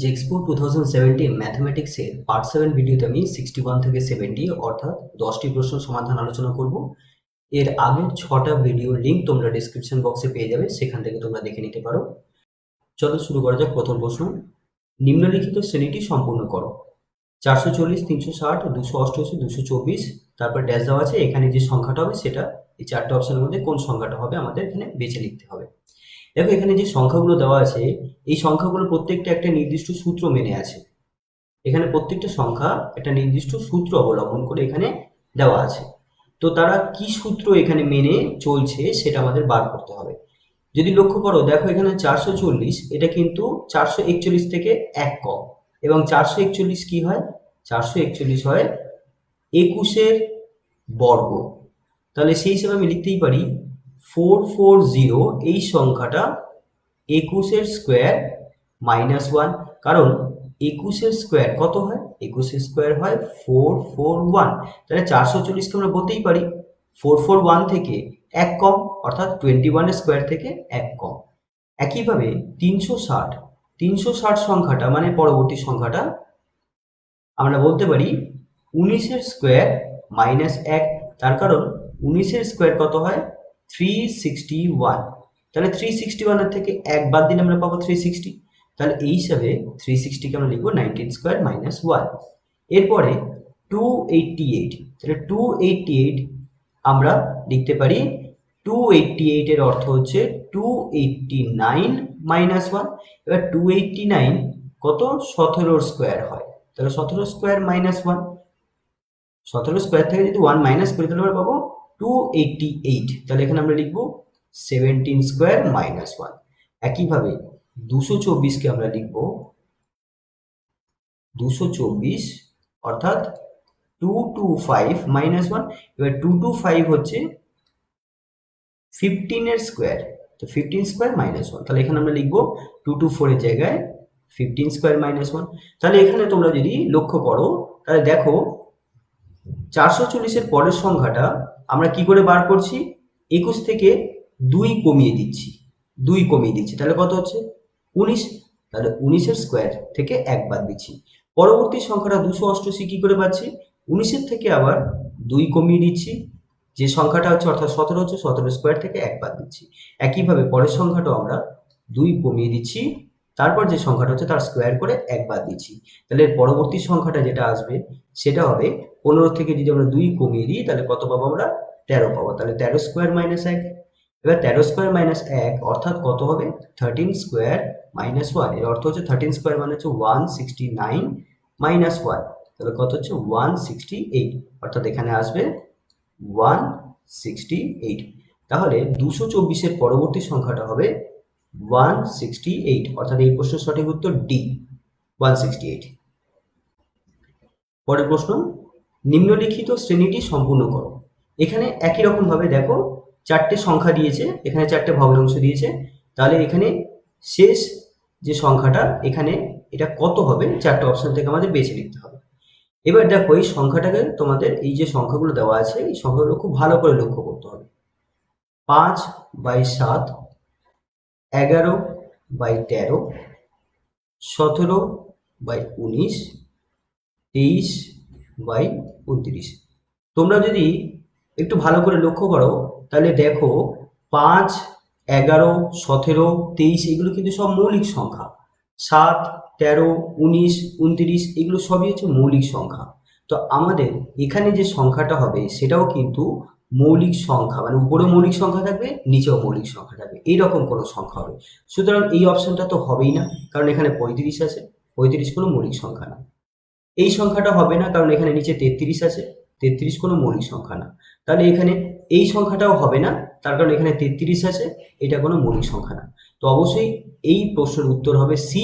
জেক্সপো 2017 ম্যাথমেটিক্সের part 7 ভিডিওতে আমি 61 থেকে 70 অর্থাৎ 10টি প্রশ্ন সমাধান আলোচনা করব। এর আগের 6টা ভিডিওর লিঙ্ক তোমরা ডেসক্রিপশন বক্সে পেয়ে যাবে, সেখান থেকে তোমরা দেখে নিতে পারো। চলো শুরু করা যাক। প্রথম প্রশ্ন, নিম্নলিখিত শ্রেণীটি সম্পূর্ণ করো। 440, 360, 288, 224, তারপর ড্যাশ দেওয়া আছে। এখানে যে সংখ্যাটা হবে সেটা এই চারটে অপশনের মধ্যে কোন সংখ্যাটা হবে আমাদের এখানে বেছে লিখতে হবে। দেখো এখানে যে সংখ্যাগুলো দেওয়া আছে, এই সংখ্যাগুলো প্রত্যেকটা একটা নির্দিষ্ট সূত্র মেনে আছে। এখানে প্রত্যেকটা সংখ্যা একটা নির্দিষ্ট সূত্র অবলম্বন করে এখানে দেওয়া আছে। তো তারা কি সূত্র এখানে মেনে চলছে সেটা আমাদের বার করতে হবে। যদি লক্ষ্য করো, দেখো এখানে 440, এটা কিন্তু 441 থেকে এক কম, এবং 441 কি হয়? 441 হয় 21-এর বর্গ। তাহলে সেই হিসেবে আমি লিখতেই পারি 440 এই সংখ্যাটা 21-এর স্কোয়ার -1, কারণ 21-এর স্কোয়ার কত হয়? 21-এর স্কোয়ার হয় 441। তাহলে 440কে আমরা বলতেই পারি 441 থেকে এক কম, অর্থাৎ 21-এর স্কোয়ার থেকে এক কম। একইভাবে 360 সংখ্যাটা মানে পরবর্তী সংখ্যাটা আমরা বলতে পারি 19-এর স্কোয়ার -1, তার কারণ 19-এর স্কোয়ার কত হয়? 361। তাহলে 361-এর থেকে এক বাদ দিলে আমরা পাবো 360। তাহলে এই হিসাবে 360কে আমরা লিখবো 19 স্কোয়ার -1। এরপরে 288, তাহলে 288 আমরা লিখতে পারি 288 এর অর্থ হচ্ছে 289 -1। এবার 289 কত? 17-এর স্কোয়ার হয়, তাহলে 17 স্কোয়ার -1, 17 স্কোয়ার থেকে যদি 1 মাইনাস করি তাহলে আমরা পাবো 288। তাহলে এখানে আমরা লিখবো 17 স্কোয়ার -1। একইভাবে 224কে আমরা লিখবো 224 অর্থাৎ 225 -1। এবার 225 হচ্ছে 15-এর স্কোয়ার, তো 15 স্কোয়ার -1। তাহলে এখানে আমরা লিখবো 224 এর জায়গায় 15 স্কোয়ার -1। তাহলে এখানে তোমরা যদি লক্ষ্য করো, তাহলে দেখো 440-এর পরের সংখ্যাটা আমরা কি করে বার করছি? 21 থেকে 2 কমিয়ে দিচ্ছি, তাহলে কত হচ্ছে? 19। তাহলে 19-এর স্কোয়ার থেকে এক বাদ দিচ্ছি। পরবর্তী সংখ্যাটা 288 কি করে পাচ্ছি? 19-এর থেকে আবার 2 কমিয়ে দিচ্ছি, যে সংখ্যাটা হচ্ছে অর্থাৎ 17 হচ্ছে, 17 স্কোয়ার থেকে এক বাদ দিচ্ছি। একইভাবে পরের সংখ্যাটাও আমরা 2 কমিয়ে দিচ্ছি, তারপর যে সংখ্যাটা হচ্ছে তার স্কোয়ার করে এক বাদ দিচ্ছি। তাহলে পরবর্তী সংখ্যাটা যেটা আসবে সেটা হবে 15 থেকে যদি আমরা 2 কমিয়ে দিই তাহলে কত পাবো? আমরা 13 পাবো। তাহলে 13 স্কোয়ার -1। এবার 13 স্কোয়ার -1 অর্থাৎ কত হবে? 13 স্কোয়ার -1। এর অর্থ হচ্ছে 13 স্কোয়ার মানে হচ্ছে 169 -1, তাহলে কত হচ্ছে? 168, অর্থাৎ এখানে আসবে 168। তাহলে 224-এর পরবর্তী সংখ্যাটা হবে 168, অর্থাৎ এই প্রশ্নের সঠিক উত্তর ডি, 168। পরের প্রশ্ন, নিম্নলিখিত শ্রেণীটি সম্পূর্ণ করো। এখানে একই রকম ভাবে দেখো চারটে সংখ্যা দিয়েছে, এখানে চারটে ভগ্নাংশ দিয়েছে। তাহলে এখানে শেষ যে সংখ্যাটা এখানে এটা কত হবে? চারটে অপশন থেকে আমাদের বেছে নিতে হবে। এবার দেখো এই সংখ্যাটাকে তোমাদের এই যে সংখ্যাগুলো দেওয়া আছে এই সংখ্যাগুলো খুব ভালো করে লক্ষ্য করতে হবে। 5/7, 11/13, 17/19, 23/29। তোমরা যদি একটু ভালো করে লক্ষ্য করো তাহলে দেখো 5, 11, 17, 23 এগুলো কিন্তু সব মৌলিক সংখ্যা। 7, 13, 19, 29 এগুলো সবই হচ্ছে মৌলিক সংখ্যা। তো আমাদের এখানে যে সংখ্যাটা হবে সেটাও কিন্তু মৌলিক সংখ্যা, মানে উপরেও মৌলিক সংখ্যা থাকবে, নিচেও মৌলিক সংখ্যা থাকবে, এইরকম কোনো সংখ্যা হবে। সুতরাং এই অপশনটা তো হবেই না, কারণ এখানে 35 আছে, 35 কোনো মৌলিক সংখ্যা না। এই সংখ্যাটা হবে না, কারণ এখানে নিচে 33 আছে, 33 কোনো মৌলিক সংখ্যা না। তাহলে এখানে এই সংখ্যাটাও হবে না, তার কারণ এখানে 33 আছে, এটা কোনো মৌলিক সংখ্যা না। তো অবশ্যই এই প্রশ্নের উত্তর হবে সি,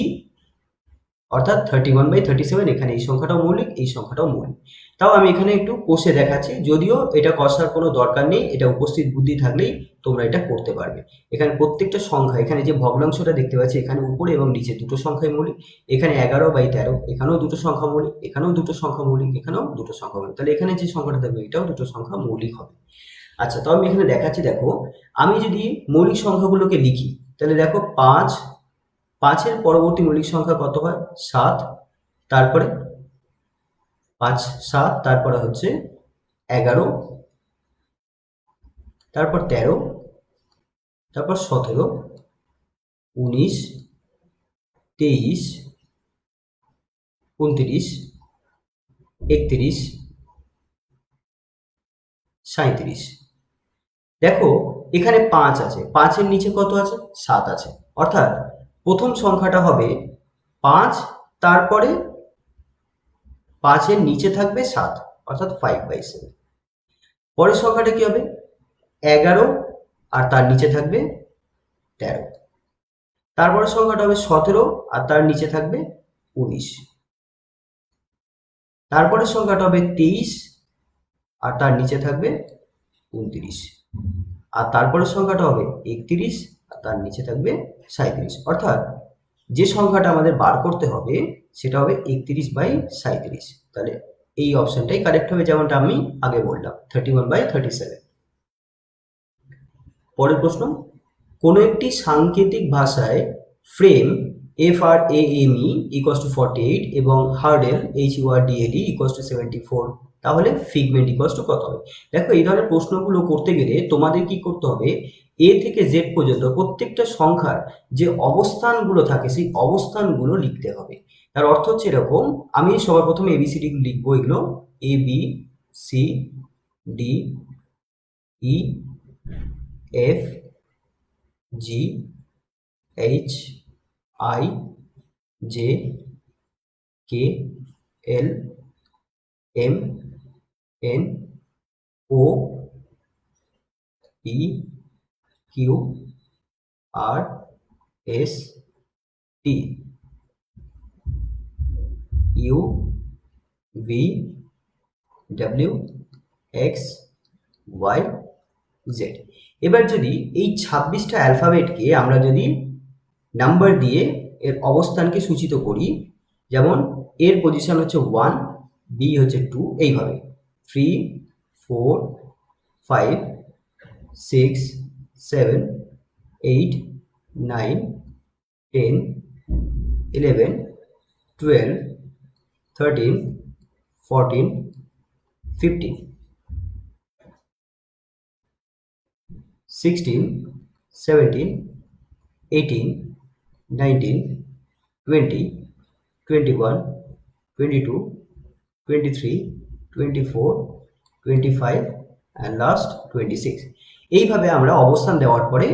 অর্থাৎ 31/37। এখানে এই সংখ্যাটাও মৌলিক, এই সংখ্যাটাও মৌলিক। তাও আমি এখানে একটু কষে দেখাচ্ছি, যদিও এটা কষার কোনো দরকার নেই, এটা উপস্থিত বুদ্ধি থাকলেই তোমরা এটা করতে পারবে। এখানে প্রত্যেকটা সংখ্যা, এখানে যে ভগ্নাংশটা দেখতে পাচ্ছি এখানে উপরে এবং নিচে দুটো সংখ্যাই মৌলিক। এখানে 11/13, এখানেও দুটো সংখ্যা মৌলিক, এখানেও দুটো সংখ্যা মৌলিক, এখানেও দুটো সংখ্যা মৌলিক। তাহলে এখানে যে সংখ্যাটা থাকবে এটাও দুটো সংখ্যা মৌলিক হবে। আচ্ছা, তো আমি এখানে দেখাচ্ছি। দেখো আমি যদি মৌলিক সংখ্যাগুলোকে লিখি তাহলে দেখো 5, 5-এর পরবর্তী মৌলিক সংখ্যা কত হয়? 7, তারপরে 5, 7, তারপরে হচ্ছে 11, তারপর 13, তারপর 17, 19, 23, 29, 31, 37। দেখো এখানে 5 আছে, 5-এর নিচে কত আছে? 7 আছে। অর্থাৎ প্রথম সংখ্যাটা হবে 5, তারপরে 5-এর নিচে থাকবে 7, অর্থাৎ 5/7। পরের সংখ্যাটা কি হবে? 11 আর তার নিচে থাকবে 13। তারপরের সংখ্যাটা হবে 17 আর তার নিচে থাকবে 19। তারপরের সংখ্যাটা হবে 23 আর তার নিচে থাকবে 29। আর তারপরের সংখ্যাটা হবে 31 আর তার নিচে থাকবে 37। অর্থাৎ যে সংখ্যাটা আমাদের বার করতে হবে সেটা হবে 31/37। তাহলে এই অপশনটাই কারেক্ট হবে, যেমনটা আমি আগে বললাম, 31/37। পরের প্রশ্ন, কোনো একটি সাংকেতিক ভাষায় ফ্রেম FRAME = 48 এবং হার্ডেল HURDLE = 74, তাহলে ফিগমেন্ট কত হবে? দেখো এই ধরনের প্রশ্নগুলো করতে গেলে তোমাদের কি করতে হবে, A থেকে Z পর্যন্ত প্রত্যেকটা সংখ্যার যে অবস্থানগুলো থাকে সেই অবস্থানগুলো লিখতে হবে। তার অর্থ হচ্ছে এরকম, আমি সবার প্রথমে ABCD লিখবো, এগুলো ABCDFGHIJKLMNOPQRSTUVWXYZ। এবার যদি এই 26টা অ্যালফাবেটকে আমরা যদি নাম্বার দিয়ে এর অবস্থানকে সূচিত করি, যেমন এর পজিশন হচ্ছে 1, বি হচ্ছে 2, এইভাবে 3, 4, 5, 6, 7, 8, 9, 10, 11, 12, 13, 14, 15, 16, 17, 18, 19, 20, 21, 22, 23, 24, 25 and last 26। এইভাবে আমরা অবস্থান দেওয়ার পরে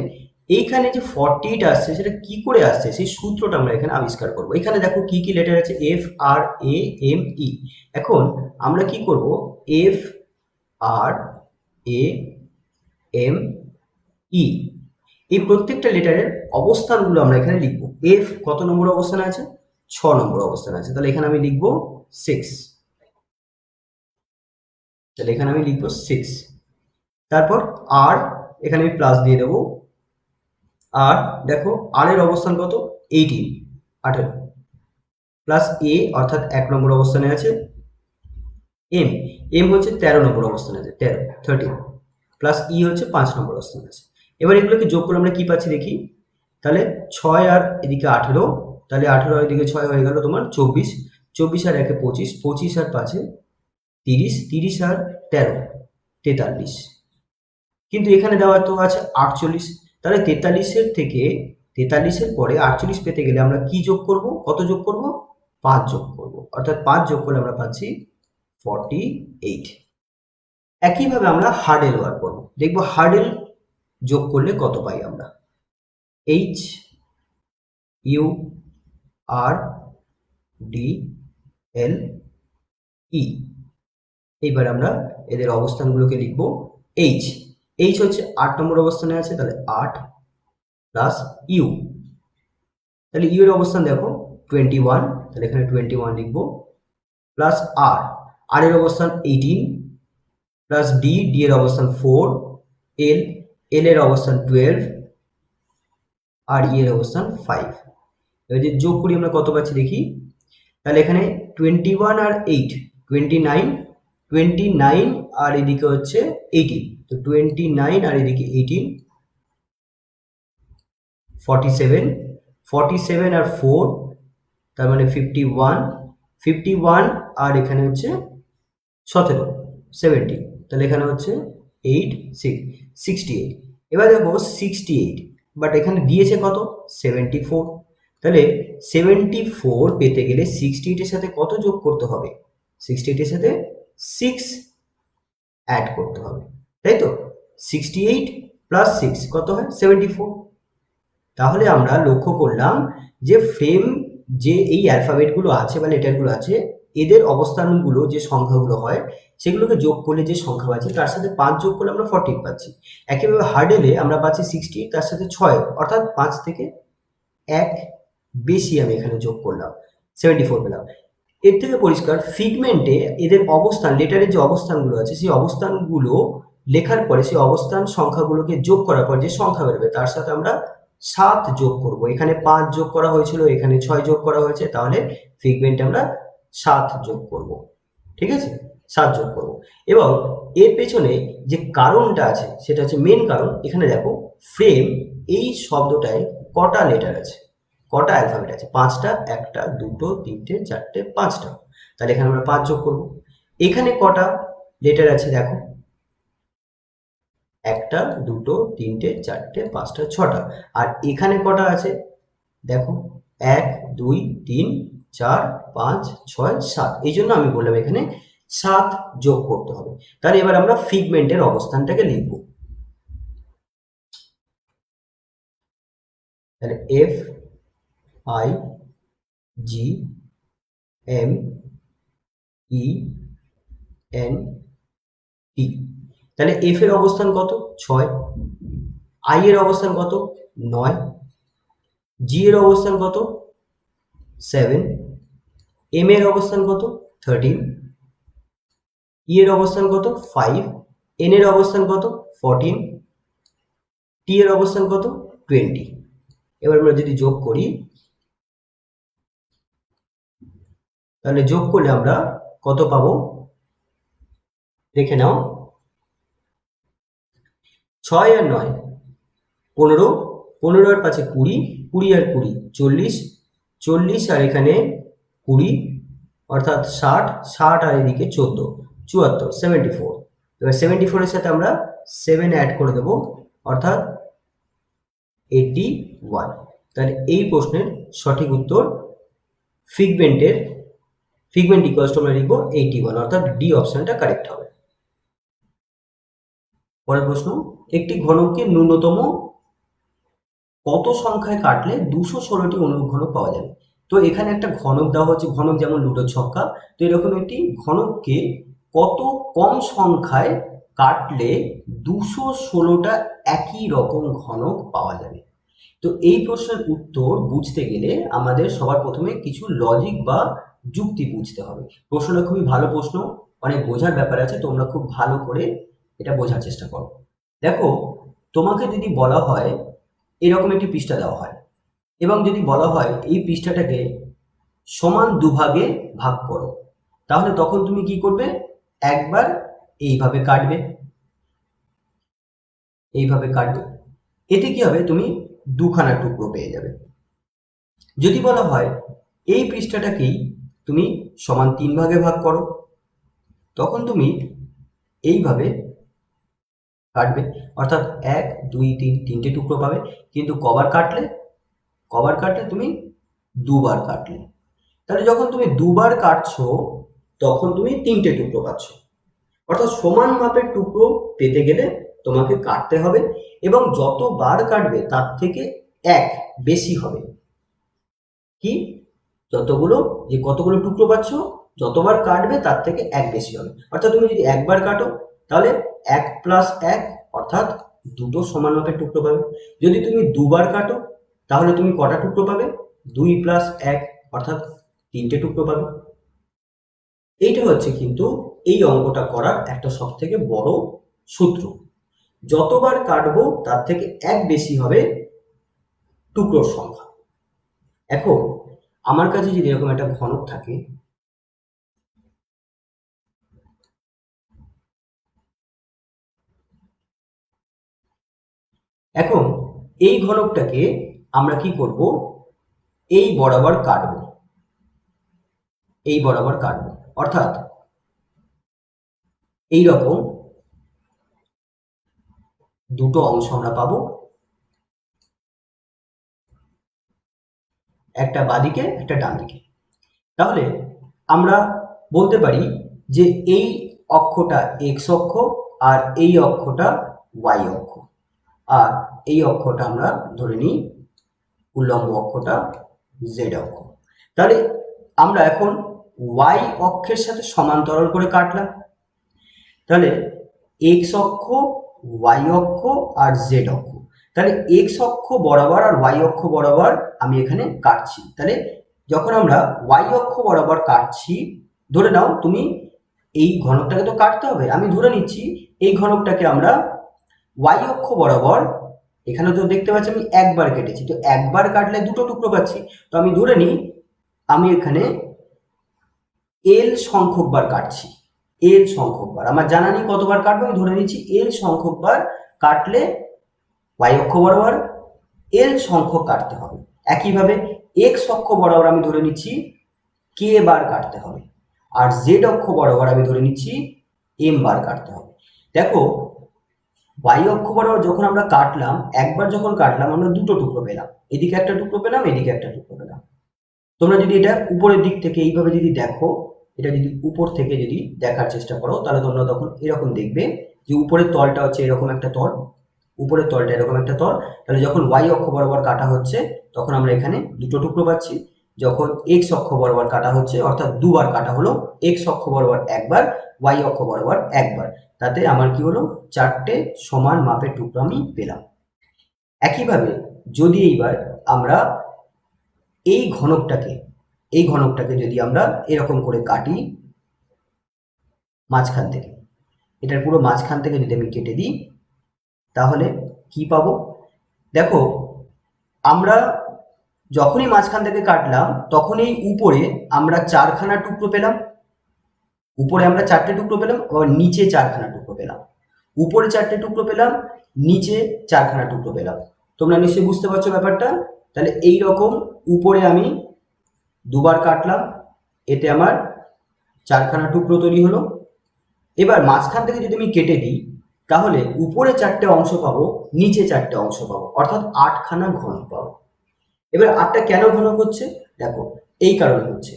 এইখানে যে 48 আসছে সেটা কি করে আসছে সেই সূত্রটা আমরা এখানে আবিষ্কার করব। এখানে দেখো কি কি লেটার আছে, FRAME। এখন আমরা কি করব, FRAME এই প্রত্যেকটা লেটারের অবস্থানগুলো আমরা এখানে লিখব। F কত নম্বর অবস্থানে আছে? 6 নম্বর অবস্থানে আছে, তাহলে এখানে আমি লিখব 6। তাহলে এখানে আমি লিখব 6। তারপর R, এখানে আমি প্লাস দিয়ে দেবো। আর দেখো R এর অবস্থান কত? 18 প্লাস A অর্থাৎ 1 নম্বর অবস্থানে আছে। M হচ্ছে 13 নম্বর অবস্থানে আছে, 13 প্লাস E হচ্ছে 5 নম্বর অবস্থানে আছে। এবার এগুলোকে যোগ করে আমরা কি পাচ্ছি দেখি, তাহলে 6 আর এদিকে 18, তাহলে 18 আর এদিকে 6 হয়ে গেল তোমার 24, 24 আর 1 25, 25 আর 5 30, 30 আর 13 43। কিন্তু এখানে দেওয়া তো আছে 48, তাহলে 43-এর থেকে 43-এর পরে 48 পেতে গেলে আমরা কি যোগ করব? কত যোগ করব? 5 যোগ করব, অর্থাৎ 5 যোগ করলে আমরা পাচ্ছি 48। একইভাবে আমরা হার্ডেল বার করব, দেখব হার্ডেল যোগ করলে কত পাই আমরা। HURDLE। এইবার আমরা এদের অবস্থানগুলোকে লিখব। H হচ্ছে 8 নম্বর অবস্থানে আছে, তাহলে 8 প্লাস U, তাহলে U এর অবস্থান দেখো 21, তাহলে এখানে 21 লিখব, প্লাস R এর অবস্থান 18, প্লাস D এর অবস্থান 4, L এর অবস্থান 12 আর E এর অবস্থান 5। এবার যদি যোগ করি আমরা কত পাচ্ছি দেখি, তাহলে এখানে 21 আর 8 29 আর এদিকে হচ্ছে 18, তো 29 আর এদিকে 18 47, 47 আর 4 তার মানে 51, 51 আর এখানে হচ্ছে 17, 70, তাহলে এখানে হচ্ছে 8, 6, 68। এবার দেখো 68, বাট এখানে দিয়েছে কত? 74। তাহলে 74 পেতে গেলে 68 এর সাথে কত যোগ করতে হবে? 68 এর সাথে 6 অ্যাড করতে হবে, তাই তো? 68 প্লাস 6 কত হয়? 74। তাহলে আমরা লক্ষ্য করলাম যে ফ্রেম যে এই অ্যালফাবেটগুলো আছে বা লেটারগুলো আছে, এদের অবস্থানগুলো যে সংখ্যাগুলো হয় সেগুলোকে যোগ করলে যে সংখ্যা পাচ্ছি তার সাথে 5 যোগ করলে আমরা 14 পাচ্ছি। একইভাবে হার্ডেলে আমরা পাচ্ছি 60, তার সাথে 6, অর্থাৎ 5 থেকে 1 বেশি আমি এখানে যোগ করলাম, 74 পেলাম। এর থেকে পরিষ্কার ফিগমেন্টে এদের অবস্থান, লেটারের যে অবস্থানগুলো আছে সেই অবস্থানগুলো লেখার পরে সেই অবস্থান সংখ্যাগুলোকে যোগ করার পর যে সংখ্যা বেরোবে তার সাথে আমরা 7 যোগ করব। এখানে 5 যোগ করা হয়েছিল, এখানে 6 যোগ করা হয়েছে, তাহলে ফিগমেন্টে আমরা 7 যোগ করব। ঠিক আছে, 7 যোগ করব। এবং এর পেছনে যে কারণটা আছে সেটা হচ্ছে মেন কারণ। এখানে দেখো ফ্রেম এই শব্দটায় কটা লেটার আছে, কটা অ্যালফাবেট আছে? 5টা, 1টা, 2টো, 3টে, 4টে, 5টা। তাহলে এখানে আমরা 5 যোগ করব। এখানে কটা লেটার আছে দেখো, 1টা, 2টো, 3টে, 4টে, 5টা, 6টা। আর এখানে কটা আছে দেখো, 1, 2, 3, 4, 5, 6, 7। এই জন্য আমি বললাম এখানে 7 যোগ করতে হবে। তাহলে এবার আমরা ফিগমেন্টের অবস্থানটাকে লিখব। তাহলে F I G M E N T. তাহলে এফ এর অবস্থান কত? 6। আই এর অবস্থান কত? 9। জি এর অবস্থান কত? 7। এম এর অবস্থান কত? 13। ই এর অবস্থান কত? 5। এন এর অবস্থান কত? 14। টি এর অবস্থান কত? 20। এবার আমরা যদি যোগ করি, তাহলে যোগ করলে আমরা কত পাবো দেখে নাও। 6 আর 9 15, 15 আর 5 20, 20 আর 20 40, 40 আর এখানে 20 অর্থাৎ 60, 60 আর এদিকে 14, 74, 74। এবার 74 এর সাথে আমরা 7 অ্যাড করে দেবো, অর্থাৎ 81। তাহলে এই প্রশ্নের সঠিক উত্তর ফিগমেন্ট ইকুয়ালস টু আমরা লিখবো 81, অর্থাৎ ডি অপশনটা কারেক্ট হবে। পরের প্রশ্ন, একটি ঘনককে ন্যূনতম কত সংখ্যায় কাটলে 216টি অনুরূপ ঘনক পাওয়া যাবে? তো এখানে একটা ঘনক দেওয়া হচ্ছে, ঘনক যেমন লুডোর ছক্কা, তো এরকম একটি ঘনককে কত কম সংখ্যায় কাটলে 216টা একই রকম ঘনক পাওয়া যাবে। তো এই প্রশ্নের উত্তর বুঝতে গেলে আমাদের সবার প্রথমে কিছু লজিক বা যুক্তি বুঝতে হবে। প্রশ্নটা খুবই ভালো প্রশ্ন, অনেক বোঝার ব্যাপার আছে, তোমরা খুব ভালো করে এটা বোঝার চেষ্টা করো। দেখো, তোমাকে যদি বলা হয় এরকম একটি পৃষ্ঠা দেওয়া হয় এবং যদি বলা হয় এই পৃষ্ঠাটাকে সমান দুভাগে ভাগ করো, তাহলে তখন তুমি কি করবে? একবার এইভাবে কাটবে, এইভাবে কাটবে। এতে কি হবে? তুমি দুখানা টুকরো পেয়ে যাবে। যদি বলা হয় এই পৃষ্ঠাটাকেই তুমি সমান 3 ভাগে ভাগ করো, তখন তুমি এইভাবে কাটবে, অর্থাৎ 1, 2, 3, 3টে টুকরো পাবে। কিন্তু কবার কাটলে তুমি দুবার কাটলে। তাহলে যখন তুমি দুবার কাটছো তখন তুমি 3টে টুকরো পাচ্ছ। অর্থাৎ সমান মাপের টুকরো পেতে গেলে তোমাকে কাটতে হবে এবং যতবার কাটবে তার থেকে 1 বেশি হবে। কি? কতগুলো টুকরো পাচ্ছ, যতবার কাটবে তার থেকে 1 বেশি হবে। অর্থাৎ তুমি যদি একবার কাটো তাহলে 1 প্লাস 1 অর্থাৎ দুটো সমান মাপের টুকরো পাবে। যদি তুমি দুবার কাটো তাহলে তুমি কটা টুকরো পাবে? 2 প্লাস 1 অর্থাৎ 3টে টুকরো পাবে। এইটা হচ্ছে কিন্তু এই অঙ্কটা করার একটা সবথেকে বড় সূত্র। যতবার কাটবো তার থেকে 1 বেশি হবে টুকরোর সংখ্যা। এখন আমার কাছে যদি এরকম একটা ঘনক থাকে, এখন এই ঘনকটাকে আমরা কি করব? এই বরাবর কাটবো, এই বরাবর কাটবো, অর্থাৎ এইরকম দুটো অংশ আমরা পাবো, একটা বাঁদিকে একটা ডান দিকে। তাহলে আমরা বলতে পারি যে এই অক্ষটা এক্স অক্ষ আর এই অক্ষটা ওয়াই অক্ষ, আর এই অক্ষটা আমরা ধরে নিই উল্লম্ব অক্ষটা জেড অক্ষ। তাহলে আমরা এখন ওয়াই অক্ষের সাথে সমান্তরাল করে কাটলাম। তাহলে এক্স অক্ষ, ওয়াই অক্ষ আর জেড অক্ষ, তাহলে এক্স অক্ষ বরাবর আর ওয়াই অক্ষ বরাবর আমি এখানে কাটছি। তাহলে যখন আমরা ওয়াই অক্ষ বরাবর কাটছি, ধরে নাও তুমি এই ঘনকটাকে তো কাটতে হবে, আমি ধরে নিচ্ছি এই ঘনকটাকে আমরা ওয়াই অক্ষ বরাবর, এখানে তো দেখতে পাচ্ছি আমি একবার কেটেছি, তো একবার কাটলে দুটো টুকরো পাচ্ছি, তো আমি ধরে নিই আমি এখানে এল সংখ্যক বার কাটছি। এল সংখ্যক বার আমার জানা নেই কতবার কাটবো, আমি ধরে নিচ্ছি এল সংখ্যক বার কাটলে ওয়াই অক্ষ বরাবর এল সংখ্যক কাটতে হবে। একইভাবে এক্স অক্ষ বরাবর আমি ধরে নিচ্ছি কে বার কাটতে হবে, আর জেড অক্ষ বরাবর আমি ধরে নিচ্ছি এম বার কাটতে হবে। দেখো ওয়াই অক্ষ বরাবর যখন আমরা কাটলাম, একবার যখন কাটলাম আমরা দুটো টুকরো পেলাম, এদিকে একটা টুকরো পেলাম, এদিকে একটা টুকরো পেলাম। তোমরা যদি এটা উপরের দিক থেকে এইভাবে যদি দেখো, এটা যদি উপর থেকে যদি দেখার চেষ্টা করো, তাহলে তোমরা তখন এরকম দেখবে যে উপরের তলটা হচ্ছে এরকম একটা তল, উপরের তলটা এরকম একটা তল। তাহলে যখন ওয়াই অক্ষ বরাবর কাটা হচ্ছে তখন আমরা এখানে দুটো টুকরো পাচ্ছি। যখন এক্স অক্ষ বরাবর কাটা হচ্ছে, অর্থাৎ দুবার কাটা হলো, এক্স অক্ষ বরাবর একবার, ওয়াই অক্ষ বরাবর একবার, তাতে আমার কি হলো, চারটে সমান মাপের টুকরো আমি পেলাম। একইভাবে যদি এইবার আমরা এই ঘনকটাকে যদি আমরা এরকম করে কাটি মাঝখান থেকে, এটার পুরো মাঝখান থেকে যদি আমি কেটে দিই, তাহলে কি পাবো? দেখো আমরা যখনই মাঝখান থেকে কাটলাম তখনই উপরে আমরা চারখানা টুকরো পেলাম, উপরে আমরা চারটে টুকরো পেলাম, আবার নিচে চারখানা টুকরো পেলাম, উপরে চারটে টুকরো পেলাম, নিচে চারখানা টুকরো পেলাম। তোমরা নিশ্চয়ই বুঝতে পারছো ব্যাপারটা। তাহলে এই রকম উপরে আমি দুবার কাটলাম, এতে আমার চারখানা টুকরো তৈরি হলো। এবার মাঝখান থেকে যদি আমি কেটে দিই, তাহলে উপরে চারটে অংশ পাবো, নিচে চারটে অংশ পাবো, অর্থাৎ আটখানা ঘনক পাবো। এবার আটটা কেন ঘনক হচ্ছে? দেখো এই কারণে হচ্ছে,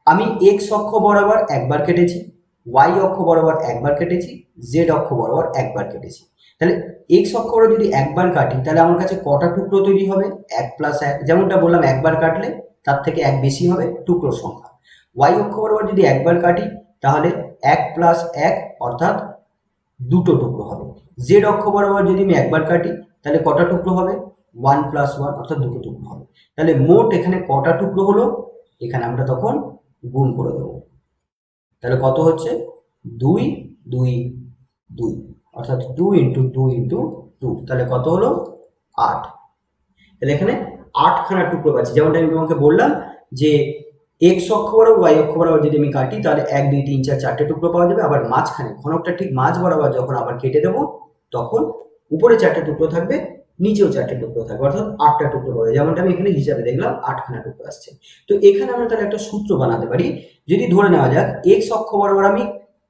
আমি এক্স অক্ষ বরাবর একবার কেটেছি, ওয়াই অক্ষ বরাবর একবার কেটেছি, জেড অক্ষ বরাবর একবার কেটেছি। তাহলে এক্স অক্ষ বরাবর যদি একবার কাটি তাহলে আমার কাছে কটা টুকরো তৈরি হবে? 1 + 1, যেমনটা বললাম একবার কাটলে তার থেকে এক বেশি হবে টুকরোর সংখ্যা। ওয়াই অক্ষ বরাবর যদি একবার কাটি তাহলে 1 + 1 অর্থাৎ দুটো টুকরো হবে। জেড অক্ষ বরাবর যদি আমি একবার কাটি তাহলে কটা টুকরো হবে? 1 + 1 অর্থাৎ দুটো টুকরো হবে। তাহলে মোট এখানে কটা টুকরো হলো? এখানে আমরা তখন গুণ করে দেবো, তাহলে কত হচ্ছে? 2 2 2, অর্থাৎ 2 × 2 × 2, তাহলে কত হলো? 8। তাহলে এখানে 8খানা টুকরো পাচ্ছি। যেমনটা আমি তোমাকে বললাম যে এক্স অক্ষ বরাবর ওয়াই অক্ষ বরাবর যদি আমি কাটি তাহলে 1 2 3 4 চারটে টুকরো পাওয়া যাবে। আবার মাঝখানে ঘনকটা ঠিক মাঝ বরাবর যখন আবার কেটে দেবো তখন উপরে চারটে টুকরো থাকবে, নিচেও চারটে টুকরো থাকবে, অর্থাৎ 8টা টুকরো পাবে। যেমনটা আমি এখানে হিসাবে দেখলাম 8খানা টুকরো আসছে। তো এখানে আমরা তাহলে একটা সূত্র বানাতে পারি। যদি ধরে নেওয়া যাক এক্স অক্ষ বরাবর আমি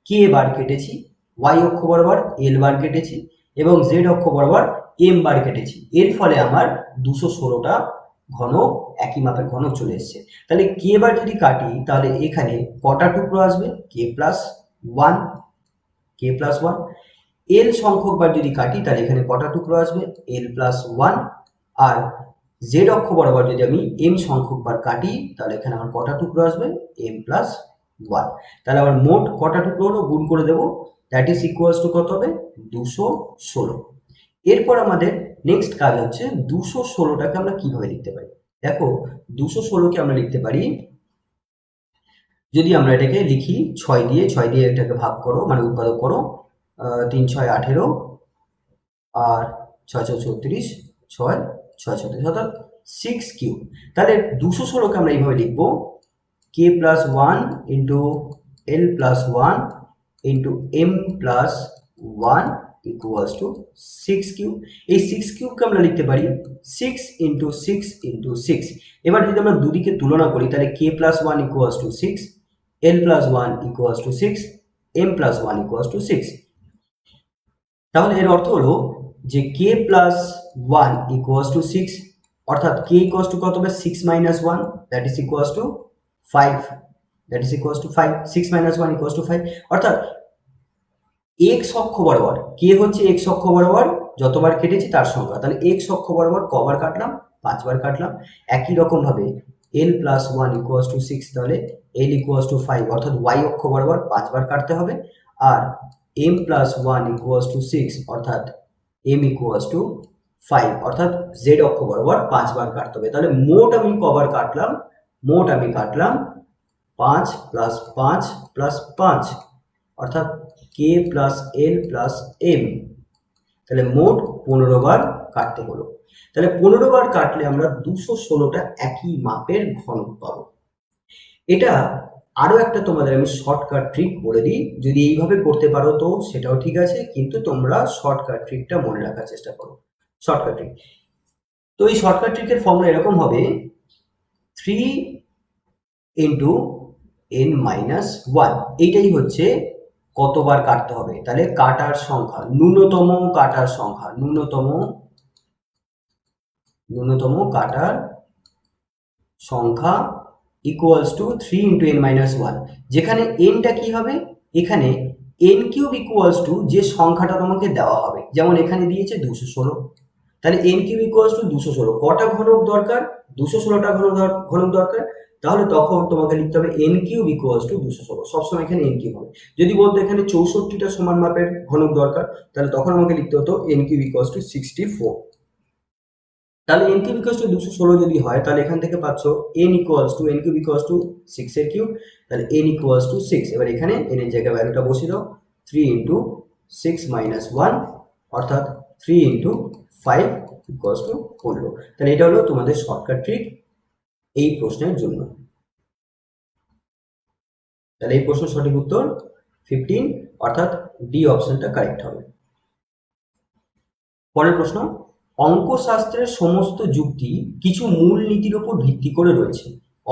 কে বার কেটেছি, ওয়াই অক্ষ বরাবর এল বার কেটেছি এবং জেড অক্ষ বরাবর এম বার কেটেছি, এর ফলে আমার 216টা ঘনক, একই মাপের ঘনক চলে এসছে। তাহলে কে বার যদি কাটি তাহলে এখানে কটা টুকরো আসবে? k+1, k+1। এল সংখ্যক বার যদি কাটি তাহলে এখানে কটা টুকরো আসবে? l+1। আর জেড অক্ষ বরাবর যদি আমি এম সংখ্যক বার কাটি তাহলে এখানে আমার কটা টুকরো আসবে? m+1। তাহলে আমার মোট কটা টুকরো হলো গুণ করে দেবো, দ্যাট ইজ ইকুয়ালস টু কত হবে? 216। এরপর আমাদের নেক্সট কাজ হচ্ছে 216টাকে আমরা কিভাবে লিখতে পারি। দেখো 216কে আমরা লিখতে পারি, যদি আমরা এটাকে লিখি 6 দিয়ে এটাকে ভাগ করো, মানে উৎপাদক করো, 3 6 18 আর 6 6 36, 6 6 36 অর্থাৎ 6 কিউব। তাহলে 216কে আমরা এইভাবে লিখবো k+1 × l+1 × m+1 equals to 6 cube. এই 6 কিউবকে আমরা লিখতে পারি 6 ইন্টু 6 ইন্টু 6। এবার যদি আমরা দুদিকে তুলনা করি তাহলে k plus 1 equals to 6, l plus 1 equals to 6, m plus 1 equals to 6। তাহলে এর অর্থ হলো যে k প্লাস 1 ইকুয়ালস টু 6, অর্থাৎ k ইকুয়ালস টু কত হবে 6 minus 1, that is equals to 5, that is equals to 5, 6 minus 1 equals to 5। অর্থাৎ x অক্ষ বরাবর k হচ্ছে x অক্ষ বরাবর যতবার কেটেছি তার সংখ্যা, তাহলে x অক্ষ বরাবর কবার কাটলাম, 5 বার কাটলাম। একই রকম ভাবে l প্লাস 1 ইকুয়ালস টু 6, তাহলে l ইকুয়ালস টু 5, অর্থাৎ y অক্ষ বরাবর 5 বার কাটতে হবে। আর m প্লাস 1 ইকুয়ালস টু 6, অর্থাৎ m ইকুয়ালস টু 5, অর্থাৎ z অক্ষ বরাবর 5 বার কাটতে হবে। তাহলে মোট আমি কবার কাটলাম, মোট আমি কাটলাম 5 প্লাস 5 প্লাস 5, অর্থাৎ k plus l plus m, তাহলে মোট 15 বার কাটতে হলো। তাহলে 15 বার কাটলে আমরা 216টা একই মাপের ঘনক পাবো। এটা আরো একটা তোমাদের আমি শর্টকাট ট্রিক বলে দিই, যদি এইভাবে করতে পারো তো সেটাও ঠিক আছে, কিন্তু তোমরা শর্টকাট ট্রিকটা মনে রাখার চেষ্টা করো। শর্টকাট ট্রিক, তো এই শর্টকাট ট্রিকের ফর্মুলা এরকম হবে 3 ইন্টু n মাইনাস 1, এইটাই হচ্ছে কতবার কাটতে হবে। তাহলে কাটার সংখ্যা, ন্যূনতম কাটার সংখ্যা, ন্যূনতম কাটার সংখ্যা equals to 3 into n minus 1, যেখানে nটা কি হবে, এখানে n কিউব ইকুয়ালস টু যে সংখ্যাটা তোমাকে দেওয়া হবে, যেমন এখানে দিয়েছে 216, তাহলে n কিউব ইকুয়ালস টু 216, কটা ঘনক দরকার, 216টা ঘনক দরকার। তাহলে তখন তোমাকে লিখতে হবে n কিউব ইকুয়ালস টু 216, সবসময় এখানে n কিউব হবে। যদি বলতো এখানে 64টা সমান মাপের ঘনক দরকার, তাহলে তখন আমাকে লিখতে হতো n কিউব ইকুয়ালস টু 64। তাহলে n কিউব ইকুয়ালস টু 216 যদি হয়, তাহলে এখান থেকে পাচ্ছ n কিউব ইকুয়ালস টু 6 এর কিউব, তাহলে n ইকুয়ালস টু 6। এবার এখানে n এর জায়গায় ভ্যালুটা বসিয়ে দাও, 3 ইন্টু 6 মাইনাস 1, অর্থাৎ 3 ইন্টু 5 ইকুয়ালস টু 15। তাহলে এটা হলো তোমাদের শর্টকাট ট্রিক এই প্রশ্নের জন্য। তাহলে এই প্রশ্নের সঠিক উত্তর 15, অর্থাৎ ডি অপশনটা কারেক্ট হবে। পরের প্রশ্ন, অঙ্কশাস্ত্রের সমস্ত যুক্তি কিছু মূল নীতির উপর ভিত্তি করে রয়েছে।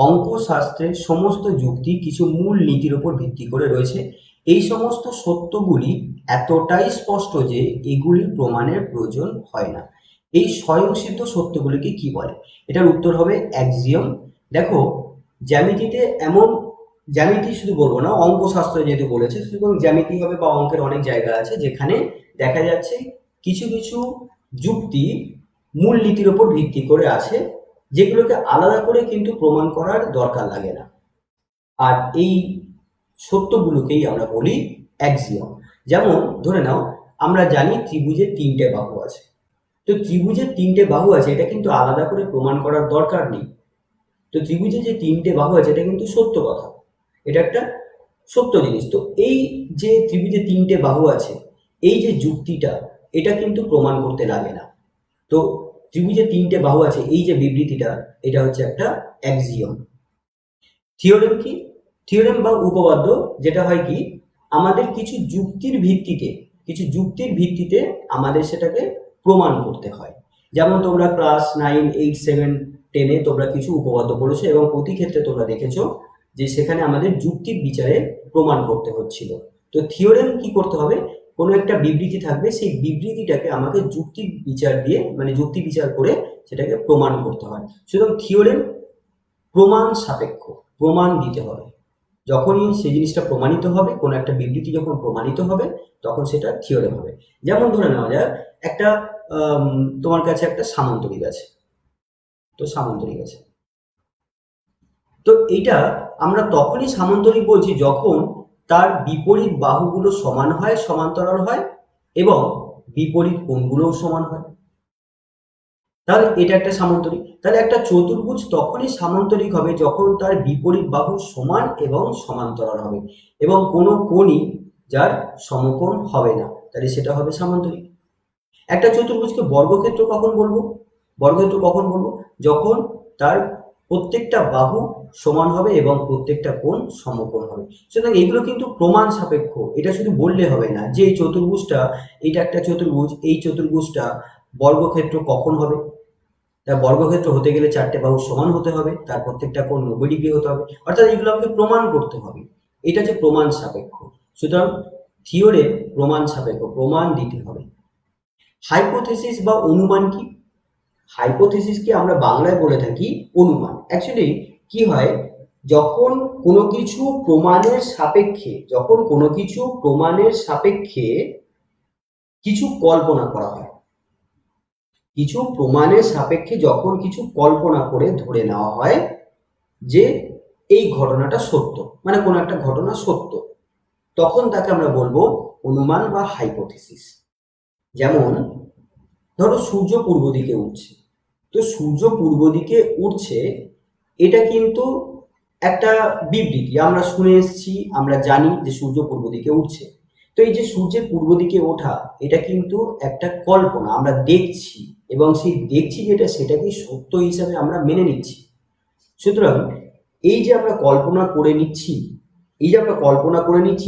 অঙ্কশাস্ত্রের সমস্ত যুক্তি কিছু মূল নীতির উপর ভিত্তি করে রয়েছে। এই সমস্ত সত্যগুলি এতটাই স্পষ্ট যে এগুলি প্রমাণের প্রয়োজন হয় না। এই স্বয়ংসিদ্ধ সত্যগুলিকে কি বলে? এটার উত্তর হবে অ্যাক্সিওম। দেখো, জ্যামিতিতে এমন, জ্যামিতি শুধু বলবো না, অঙ্কশাস্ত্রে যেহেতু বলেছে, সুতরাং জ্যামিতি হবে বা অঙ্কের অনেক জায়গা আছে যেখানে দেখা যাচ্ছে কিছু কিছু যুক্তি মূল নীতির উপর ভিত্তি করে আছে, যেগুলোকে আলাদা করে কিন্তু প্রমাণ করার দরকার লাগে না। আর এই সত্যগুলোকেই আমরা বলি অ্যাক্সিওম। যেমন ধরে নাও, আমরা জানি ত্রিভুজের 3টে বাহু আছে, তো ত্রিভুজের 3টে বাহু আছে, এটা কিন্তু আলাদা করে প্রমাণ করার দরকার নেই। তো ত্রিভুজে যে 3টে বাহু আছে এটা কিন্তু সত্য কথা, এটা একটা সত্য জিনিস। তো এই যে ত্রিভুজে 3টে বাহু আছে, এই যে যুক্তিটা, এটা কিন্তু প্রমাণ করতে লাগে না। তো ত্রিভুজে 3টে বাহু আছে, এই যে বিবৃতিটা, এটা হচ্ছে একটা অ্যাক্সিওম। থিওরেম কি? থিওরেম বা উপপাদ্য যেটা হয় কি, আমাদের কিছু যুক্তির ভিত্তিতে আমাদের সেটাকে প্রমাণ করতে হয়। যেমন তোমরা ক্লাস 9, 8, 7, 10-এ তোমরা কিছু উপপাদ্য পড়েছো এবং প্রতি ক্ষেত্রে তোমরা দেখেছো যে সেখানে আমাদের যুক্তির বিচারে প্রমাণ করতে হচ্ছিল। তো থিওরেম কি করতে হবে, কোনো একটা বিবৃতি থাকবে, সেই বিবৃতিটাকে আমাকে যুক্তি বিচার দিয়ে, মানে যুক্তি বিচার করে সেটাকে প্রমাণ করতে হয়। সুতরাং থিওরেম প্রমাণ সাপেক্ষ, প্রমাণ দিতে হবে। যখনই সেই জিনিসটা প্রমাণিত হবে, কোনো একটা বিবৃতি যখন প্রমাণিত হবে, তখন সেটা থিওরেম হবে। যেমন ধরে নেওয়া যায়, একটা তোমার কাছে একটা সামান্তরিক আছে, তো সামান্তরিক আছে, তো এইটা আমরা তখনই সামান্তরিক বলছি যখন তার বিপরীত বাহুগুলো সমান হয়, সমান্তরাল হয়, এবং বিপরীত কোণগুলোও সমান হয়, তাহলে এটা একটা সামান্তরিক। তাহলে একটা চতুর্ভুজ তখনই সামান্তরিক হবে যখন তার বিপরীত বাহু সমান এবং সমান্তরাল হবে এবং কোনো কোণই যার সমকোণ হবে না, তাহলে সেটা হবে সামান্তরিক। একটা চতুর্ভুজকে বর্গক্ষেত্র কখন বলবো? বর্গক্ষেত্র কখন বলবো? যখন তার প্রত্যেকটা বাহু সমান হবে এবং প্রত্যেকটা কোণ সমকোণ হবে। সুতরাং এগুলো কিন্তু প্রমাণ সাপেক্ষ। এটা শুধু বললে হবে না যে এই চতুর্ভুজটা, এটা একটা চতুর্ভুজ, এই চতুর্ভুজটা বর্গক্ষেত্র কখন হবে। তা বর্গক্ষেত্র হতে গেলে চারটে বাহু সমান হতে হবে, তার প্রত্যেকটা কোণ 90 ডিগ্রি হতে হবে, অর্থাৎ এগুলো আমাকে প্রমাণ করতে হবে। এটা হচ্ছে প্রমাণ সাপেক্ষ। সুতরাং থিওরেম প্রমাণ সাপেক্ষ, প্রমাণ দিতে হবে। হাইপোথেসিস বা অনুমান কি? হাইপোথেসিসকে আমরা বাংলায় বলে থাকি অনুমান। অ্যাকচুয়ালি কি হয়, যখন কোনো কিছু প্রমাণের সাপেক্ষে কিছু কল্পনা করা হয়, কিছু প্রমাণের সাপেক্ষে যখন কিছু কল্পনা করে ধরে নেওয়া হয় যে এই ঘটনাটা সত্য, মানে কোনো একটা ঘটনা সত্য, তখন তাকে আমরা বলবো অনুমান বা হাইপোথেসিস। যেমন ধরো সূর্য পূর্ব দিকে উঠছে, তো সূর্য পূর্ব দিকে উঠছে এটা কিন্তু একটা বিবৃতি, আমরা শুনে এসেছি, আমরা জানি যে সূর্য পূর্ব দিকে উঠছে। তো এই যে সূর্যের পূর্ব দিকে ওঠা, এটা কিন্তু একটা কল্পনা, আমরা দেখছি, এবং সেই দেখছি যেটা, সেটাকে সত্য হিসাবে আমরা মেনে নিচ্ছি। সুতরাং এই যে আমরা কল্পনা করে নিচ্ছি,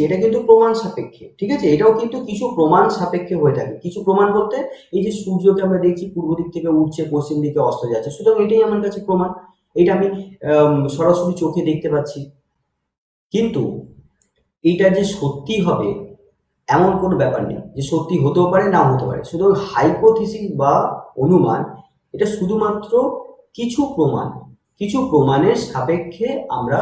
এটা কিন্তু প্রমাণ সাপেক্ষে, ঠিক আছে? এটাও কিন্তু কিছু প্রমাণ সাপেক্ষে হয়ে থাকে। কিছু প্রমাণ বলতে এই যে সূর্যকে আমরা দেখছি পূর্ব দিক থেকে উঠছে, পশ্চিম দিকে অস্ত যাচ্ছে, সুতরাং এটাই আমার কাছে প্রমাণ, এটা আমি সরাসরি চোখে দেখতে পাচ্ছি। কিন্তু এটা যে সত্যি হবে এমন কোনো ব্যাপার নেই, যে সত্যি হতেও পারে, নাও হতে পারে। সুতরাং হাইপোথিসিস বা অনুমান এটা শুধুমাত্র কিছু প্রমাণের সাপেক্ষে আমরা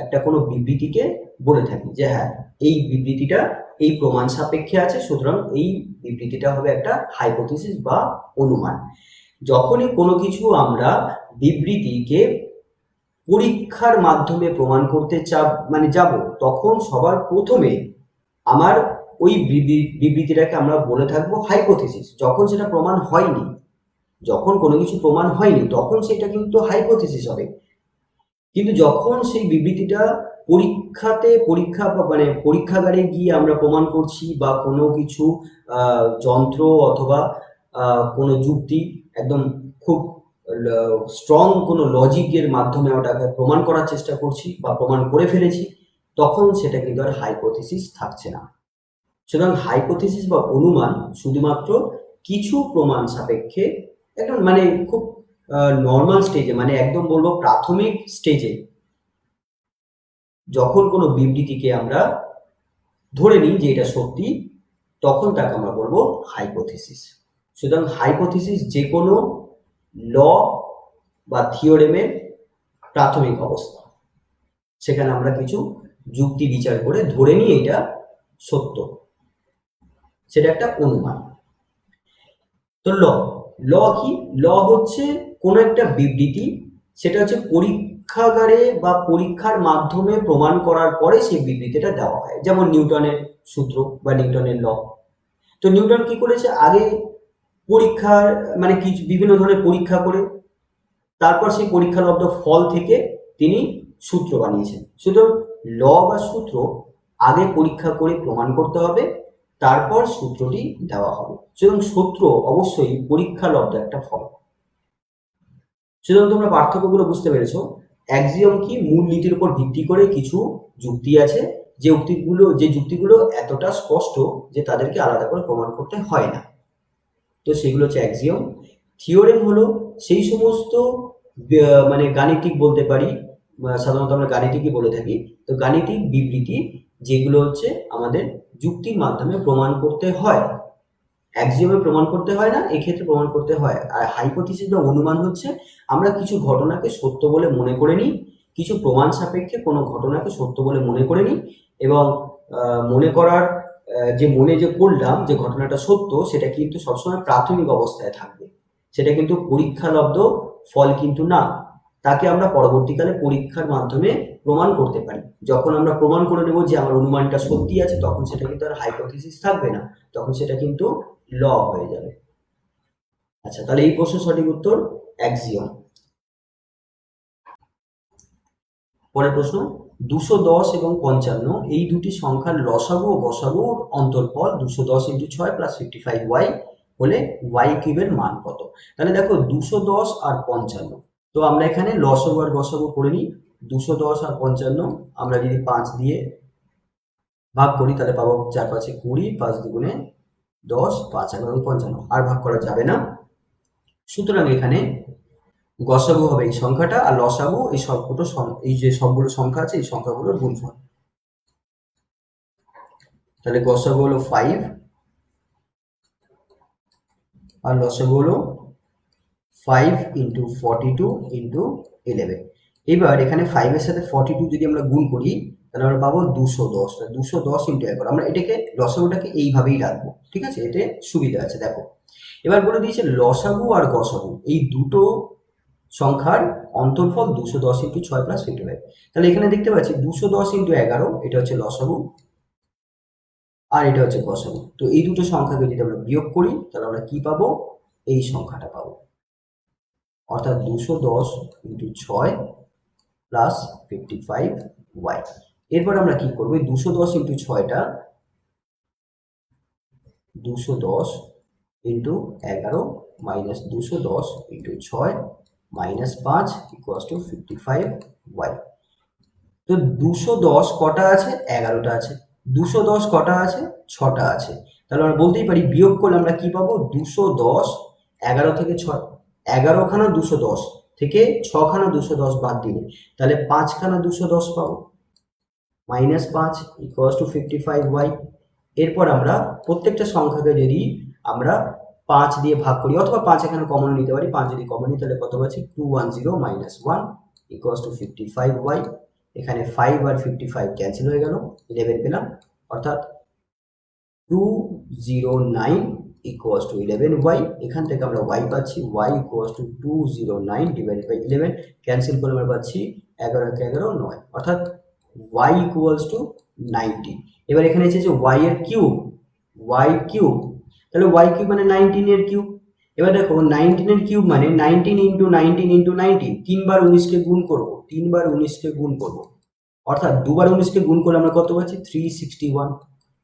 একটা কোনো বিবৃতিকে বলে থাকি যে হ্যাঁ, এই বিবৃতিটা এই প্রমাণ সাপেক্ষে আছে, সুতরাং এই বিবৃতিটা হবে একটা হাইপোথিসিস বা অনুমান। যখনই কোনো কিছু আমরা বিবৃতিকে পরীক্ষার মাধ্যমে প্রমাণ করতে যাব, তখন সবার প্রথমে আমার ওই বিবৃতিটাকে আমরা বলে থাকবো হাইপোথিসিস। যখন সেটা প্রমাণ হয়নি, যখন কোনো কিছু প্রমাণ হয়নি, তখন সেটা কিন্তু হাইপোথিসিস হবে। কিন্তু যখন সেই বিবৃতিটা পরীক্ষাগারে গিয়ে আমরা প্রমাণ করছি, বা কোনো কিছু যন্ত্র অথবা কোনো যুক্তি, একদম খুব স্ট্রং কোনো লজিকের মাধ্যমে ওটাকে প্রমাণ করার চেষ্টা করছি বা প্রমাণ করে ফেলেছি, তখন সেটা কিন্তু আর হাইপোথিসিস থাকছে না। সুতরাং হাইপোথিসিস বা অনুমান শুধুমাত্র কিছু প্রমাণ সাপেক্ষে, একদম মানে খুব নর্মাল স্টেজে, মানে একদম বলবো প্রাথমিক স্টেজে, যখন কোনো বিবৃতিকে আমরা ধরে নিই যে এটা সত্যি, তখন তাকে আমরা বলবো হাইপোথিসিস। সুতরাং হাইপোথিসিস যে কোনো ল বা থিওরেমের প্রাথমিক অবস্থা, সেখানে আমরা কিছু যুক্তি বিচার করে ধরে নিই এটা সত্য, সেটা একটা অনুমান। তো ল কি? ল হচ্ছে কোনো একটা বিবৃতি, সেটা হচ্ছে পরীক্ষাগারে বা পরীক্ষার মাধ্যমে প্রমাণ করার পরে সেই বিবৃতিটা দেওয়া হয়। যেমন নিউটনের সূত্র বা নিউটনের ল। তো নিউটন কি করেছে, আগে পরীক্ষার মানে কিছু বিভিন্ন ধরনের পরীক্ষা করে তারপর সেই পরীক্ষালব্ধ ফল থেকে তিনি সূত্র বানিয়েছেন। সুতরাং ল বা সূত্র আগে পরীক্ষা করে প্রমাণ করতে হবে, তারপর সূত্রটি দেওয়া হবে। সুতরাং সূত্র অবশ্যই পরীক্ষালব্ধ একটা ফল। সুতরাং তোমরা পার্থক্যগুলো বুঝতে পেরেছো। অ্যাক্সিওম কি? মূলনীতির উপর ভিত্তি করে কিছু যুক্তি আছে, যে যুক্তিগুলো এতটা স্পষ্ট যে তাদেরকে আলাদা করে প্রমাণ করতে হয় না, তো সেগুলো হচ্ছে অ্যাক্সিওম। থিওরেম হলো সেই সমস্ত মানে গাণিতিক বলতে পারি, সাধারণত আমরা গাণিতিকই বলে থাকি, তো গাণিতিক বিবৃতি যেগুলো হচ্ছে আমাদের যুক্তির মাধ্যমে প্রমাণ করতে হয়। অ্যাক্সিওমে প্রমাণ করতে হয় না, এক্ষেত্রে প্রমাণ করতে হয়। আর হাইপোথিসিস বা অনুমান হচ্ছে আমরা কিছু ঘটনাকে সত্য বলে মনে করে নিই, কিছু প্রমাণ সাপেক্ষে কোনো ঘটনাকে সত্য বলে মনে করে নিই, এবং মনে করার মনে করলাম যে ঘটনাটা সত্য, সেটা কিন্তু সবসময় প্রাথমিক অবস্থায় থাকবে, সেটা কিন্তু পরীক্ষালব্ধ ফল কিন্তু না। তাকে আমরা পরবর্তীকালে পরীক্ষার মাধ্যমে প্রমাণ করতে পারি। যখন আমরা প্রমাণ করে নেব যে আমার অনুমানটা সত্যি আছে, তখন সেটা কিন্তু আর হাইপোথিসিস থাকবে না, তখন সেটা কিন্তু ল হয়ে যাবে। আচ্ছা, তাহলে এই প্রশ্নের সঠিক উত্তর অ্যাক্সিওম। পরের প্রশ্ন, 210 এবং 55 এই দুটি সংখ্যার লসাগু ও গসাগুর অন্তরফল 210 × 6 + 55y হলে y কিউবের মান কত? তাহলে দেখো 210 আর 55, তো আমরা এখানে লসাগু আর গসাগু করে নিই। 210 আর 55 আমরা যদি 5 দিয়ে ভাগ করি তাহলে পাবো 4 5 20, 5 দুগুণে 10, 5 11 55, আর ভাগ করা যাবে না। সুতরাং এখানে গসাগু হবে এই সংখ্যাটা, আর লসাগু এই যে সবগুলো সংখ্যা আছে এই সংখ্যাগুলোর গুণফল। তাহলে গসাগু হলো 5 আর লসাগু হলো 5 ইন্টু 42 ইন্টু 11। এবার এখানে 5 এর সাথে 42 যদি আমরা গুণ করি তাহলে আমরা পাবো 210। 210 ইন্টু 11। আমরা এটাকে লসাগুটাকে এইভাবেই রাখবো, ঠিক আছে, এতে সুবিধা আছে। দেখো এবার বলে দিয়েছে লসাগু আর গসাগু এই দুটো সংখ্যার অন্তর্ফল 210 ইন্টু 6 প্লাস 55। তাহলে এখানে দেখতে পাচ্ছি 210 ইন্টু 11 এটা হচ্ছে লসাগু আর এটা হচ্ছে গসাগু। তো এই দুটো সংখ্যাকে যদি আমরা বিয়োগ করি তাহলে আমরা কি পাবো, এই সংখ্যাটা পাবো, অর্থাৎ 210 ইন্টু 6 প্লাস 55y। এরপর আমরা কি করবো, 210 ইন্টু 6টা 210 into 11 minus 210 into 6 minus 5 equals to 55y। তো 210 কটা আছে, 11টা আছে। 210 কটা আছে, 6টা আছে। তাহলে আমরা বলতেই পারি বিয়োগ করলে আমরা কি পাবো, 210 11 থেকে 6, 11 খানা 210 থেকে 6 খানা 210 বাদ দিলে তাহলে 5 খানা 210 পাবো, মাইনাস 5 ইকুয়ালস টু 55y। এরপর আমরা প্রত্যেকটা সংখ্যাকে যদি আমরা 5 দিয়ে ভাগ করি, অথবা 5 এখানে কমন নিতে পারি, 5 যদি কমন নিই তাহলে কত পাচ্ছি, 210 মাইনাস 1 ইকুয়ালস টু 55y। এখানে 5 আর 55 ক্যান্সেল হয়ে গেল, 11 পেলাম, অর্থাৎ 209 ইকুয়ালস টু 11y। এখান থেকে আমরা y পাচ্ছি, y equals to 209 divided by 11, cancel করে আমরা পাচ্ছি 11 কে 11 9, অর্থাৎ y ইকুয়ালস টু 90। এবার এখানে এসেছে y এর কিউব, y কিউব, তাহলে y কিউব মানে 19 এর কিউব। এবার দেখো 19 এর কিউব মানে 19 ইন্টু 19 ইন্টু 19, 3 বার 19 কে গুণ করবো, 3 বার 19 কে গুণ করবো, অর্থাৎ 2 বার 19 কে গুণ করলে আমরা কত পাচ্ছি, 361।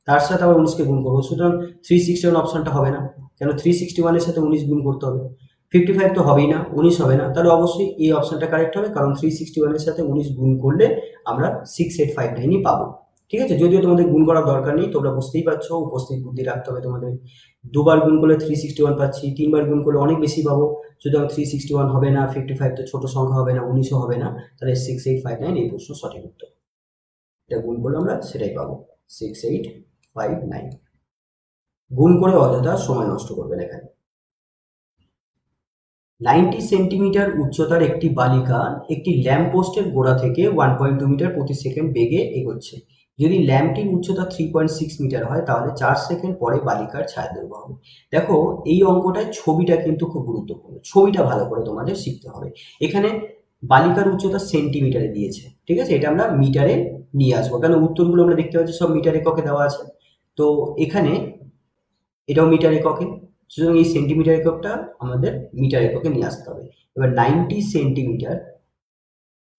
তার সাথে আবার 19 কে গুণ করবো, সুতরাং 361 অপশনটা হবে না, কেন 361 এর সাথে 19 গুণ করতে হবে। 55 তো হবেই না, 19 হবে না, তাহলে অবশ্যই এই অপশনটা কারেক্ট হবে, কারণ 361 এর সাথে 19 গুণ করলে আমরা 6859ই পাবো। ঠিক আছে, যদিও তোমাদের গুণ করার দরকার নেই, তোমরা বুঝতেই পারছো, উপস্থিত বুদ্ধি রাখতে হবে তোমাদের। 2 বার গুণ করলে 361 পাচ্ছি, 3 বার গুণ করলে অনেক বেশি পাবো, সুতরাং 361 হবে না, 55 তো ছোট সংখ্যা হবে না, 19ও হবে না, তাহলে 6859 এই প্রশ্ন সঠিক উত্তর। এটা গুণ করলে আমরা সেটাই পাবো, 6859। গুণ করে অযথা সময় নষ্ট করবেন। এখানে 90 সেন্টিমিটার উচ্চতার একটি বালিকা একটি ল্যাম্প পোস্টের গোড়া থেকে 1.2 মিটার প্রতি সেকেন্ড বেগে এগোচ্ছে। যদি ল্যাম্পটির উচ্চতা 3.6 মিটার হয় তাহলে 4 সেকেন্ড পরে বালিকার ছায়াদৈর্ঘ্য হবে। দেখো এই অঙ্কটায় ছবিটা কিন্তু খুব গুরুত্বপূর্ণ, ছবিটা ভালো করে তোমাদের শিখতে হবে। এখানে বালিকার উচ্চতা সেন্টিমিটারে দিয়েছে, ঠিক আছে, এটা আমরা মিটারে নিয়ে আসবো, কারণ উত্তরগুলো আমরা দেখতে পাচ্ছি সব মিটার এককে দেওয়া আছে। তো এখানে এটাও মিটার এককে, সুতরাং এই সেন্টিমিটার এককটা আমাদের মিটার এককে নিয়ে আসতে হবে। এবার 90 সেন্টিমিটার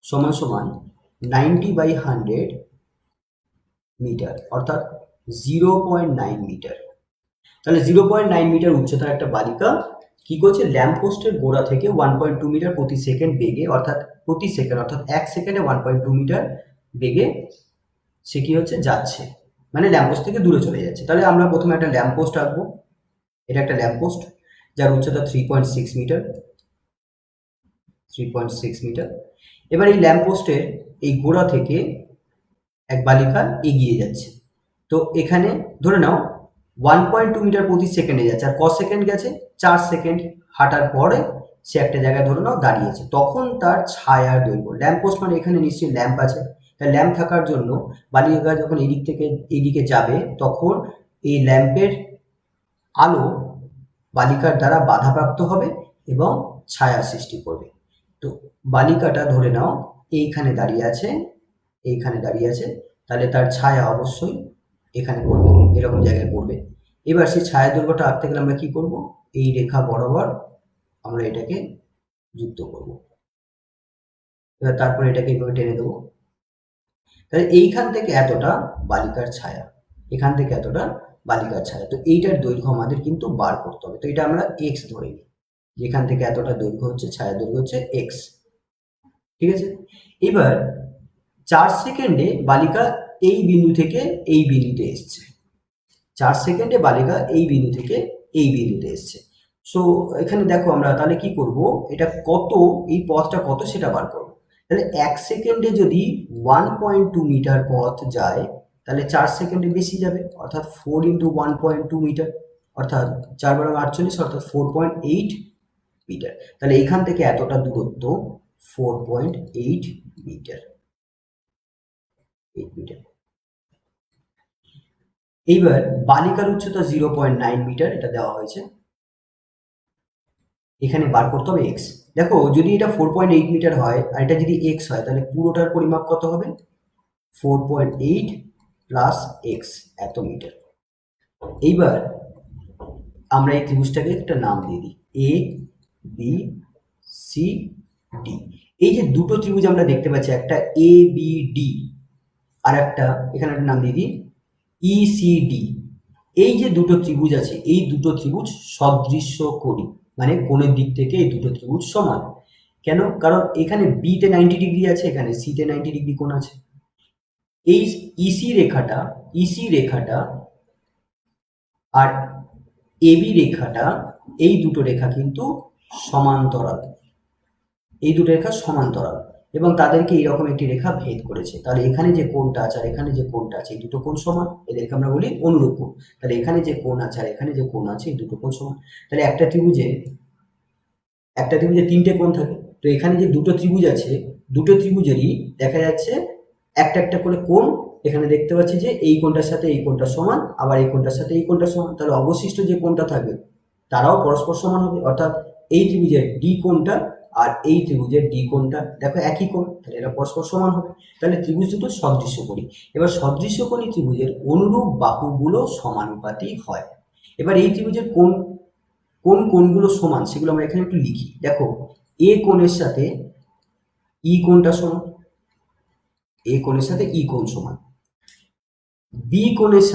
সমান সমান 90 বাই 100 মিটার, অর্থাৎ 0.9 মিটার। তাহলে 0.9 মিটার উচ্চতার একটা বালিকা কি করছে, ল্যাম্প পোস্টের গোড়া থেকে 1.2 মিটার প্রতি সেকেন্ড বেগে, অর্থাৎ প্রতি সেকেন্ড অর্থাৎ 1 সেকেন্ডে 1.2 মিটার বেগে সে কি হচ্ছে, যাচ্ছে, মানে ল্যাম্প পোস্ট থেকে দূরে চলে যাচ্ছে। তাহলে আমরা প্রথমে একটা ল্যাম্প পোস্ট আঁকবো, এটা একটা ল্যাম্প পোস্ট যার উচ্চতা 3.6 মিটার, 3.6 মিটার। এবার এই ল্যাম্প পোস্টের এই গোড়া থেকে এক বালিকা এগিয়ে যাচ্ছে। তো এখানে ধরে নাও 1.2 মিটার প্রতি সেকেন্ডে যাচ্ছে, আর ক সেকেন্ড গেছে, 4 সেকেন্ড হাঁটার পরে সে একটা জায়গায় ধরে নাও দাঁড়িয়েছে, তখন তার ছায়ার দৈর্ঘ্য, ল্যাম্প পোস্ট মানে এখানে নিশ্চয়ই ল্যাম্প আছে, তাই ল্যাম্প থাকার জন্য বালিকা যখন এদিক থেকে এইদিকে যাবে তখন এই ল্যাম্পের আলো বালিকার দ্বারা বাধাপ্রাপ্ত হবে এবং ছায়া সৃষ্টি করবে। তো বালিকাটা ধরে নাও এইখানে দাঁড়িয়ে আছে, এইখানে দাঁড়িয়ে আছে, তাহলে তার ছায়া অবশ্যই এখানে পড়বে, এরকম জায়গায় পড়বে। এবার সেই ছায়া দৈর্ঘ্যটা আঁকতে গেলে আমরা কি করব, এই রেখা বরাবর আমরা এটাকে যুক্ত করব, এবার তারপরে এটাকে এইভাবে টেনে দেবো। তাহলে এইখান থেকে এতটা বালিকার ছায়া, এখান থেকে এতটা বালিকার ছায়া। তো এইটার দৈর্ঘ্য আমাদের কিন্তু বার করতে হবে। তো এটা আমরা এক্স ধরে নিই, যেখান থেকে এতটা দৈর্ঘ্য হচ্ছে, ছায়া দৈর্ঘ্য হচ্ছে এক্স। ঠিক আছে। এবার 4 সেকেন্ডে বালিকা এই বিন্দু থেকে এই বিন্দুতে এসছে। 4 সেকেন্ডে বালিকা এই বিন্দু থেকে এই বিন্দুতে এসছে। সো এখানে দেখো আমরা তাহলে কি করব, এটা কত, এই পথটা কত সেটা বার করব। তাহলে 1 সেকেন্ডে যদি 1.2 মিটার পথ যায় তাহলে 4 সেকেন্ডে বেশি যাবে, অর্থাৎ 4 ইন্টু 1.2 মিটার, অর্থাৎ 4 বারো 48, অর্থাৎ 4.8 মিটার। তাহলে এখান থেকে এতটা দূরত্ব 4.8 মিটার, 8 মিটার। এইবার বালিকার উচ্চতা 0.9 মিটার, এটা দেওয়া হয়েছে। এখানে বার করতে হবে এক্স। দেখো যদি এটা 4.8 মিটার হয় আর এটা যদি এক্স হয় তাহলে পুরোটার পরিমাপ কত হবে, 4.8 প্লাস এক্স, এত মিটার। এইবার আমরা এই ত্রিভুজটাকে একটা নাম দিয়ে দিই, এ বি সি ডি। এই যে দুটো ত্রিভুজ আমরা দেখতে পাচ্ছি, একটা এ বি ডি আর একটা এখানে একটা নাম দিয়ে দিই ই সি ডি। এই যে দুটো ত্রিভুজ আছে এই দুটো ত্রিভুজ সদৃশ্য কোণী, মানে কোণের দিক থেকে এই দুটো ত্রিভুজ সমান। কেন? কারণ এখানে বি তে 90 ডিগ্রি আছে, এখানে সি তে 90 ডিগ্রি কোণ আছে। এই ইসি রেখাটা আর এবি রেখাটা, এই দুটো রেখা কিন্তু সমান্তরাল, এই দুটো রেখা সমান্তরাল এবং তাদেরকে এইরকম একটি রেখা ভেদ করেছে। তাহলে এখানে যে কোণটা আছে আর এখানে যে কোণটা আছে এই দুটো কোণ সমান, এদেরকে আমরা বলি অনুরূপ কোণ। তাহলে এখানে যে কোণ আছে আর এখানে যে কোণ আছে এই দুটো কোণ সমান। তাহলে একটা ত্রিভুজে তিনটে কোণ থাকে, তো এখানে যে দুটো ত্রিভুজ আছে দুটো ত্রিভুজেরই দেখা যাচ্ছে একটা একটা করে কোণ। এখানে দেখতে পাচ্ছি যে এই কোণটার সাথে এই কোণটা সমান, আবার এই কোণটার সাথে এই কোণটা সমান। তাহলে অবশিষ্ট যে কোণটা থাকবে তারাও পরস্পর সমান হবে, অর্থাৎ এই ত্রিভুজের ডি কোণটা আর এই ত্রিভুজের ডি কোণটা দেখো একই কোণ, তাহলে এরা পরস্পর সমান হবে। তাহলে ত্রিভুজ দুটো সদৃশ্য কোণী। এবার সদৃশ্য কোণী ত্রিভুজের অনুরূপ বাহুগুলো সমানুপাতিক হয়। এবার এই ত্রিভুজের কোন কোন কোণগুলো সমান সেগুলো আমরা এখানে একটু লিখি। দেখো এ কোণের সাথে ই কোণটা সমান, এ কোণের সাথে ই কোণ সমান। বি কোণের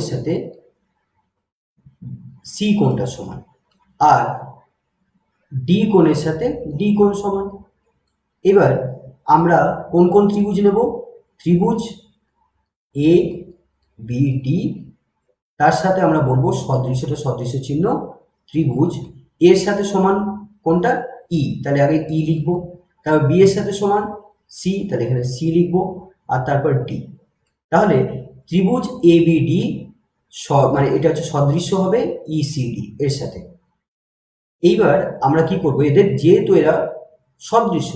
সাথে সি কোণটা সমান, আর ডি কোণের সাথে ডি কোণ সমান। এবার আমরা কোন কোন ত্রিভুজ নেব, ত্রিভুজ এ বি ডি, তার সাথে আমরা বলবো সদৃশ্যটা সদৃশ্য চিহ্ন ত্রিভুজ এর সাথে সমান কোনটা, ই, তাহলে আগে ই লিখবো। তারপর বি এর সাথে সমান সি, তাহলে এখানে সি লিখবো, আর তারপর ডি। তাহলে ত্রিভুজ এ বি ডি মানে এটা হচ্ছে সদৃশ্য হবে ইসিডি এর সাথে। এইবার আমরা কি করব, এদের যেহেতু এরা সদৃশ্য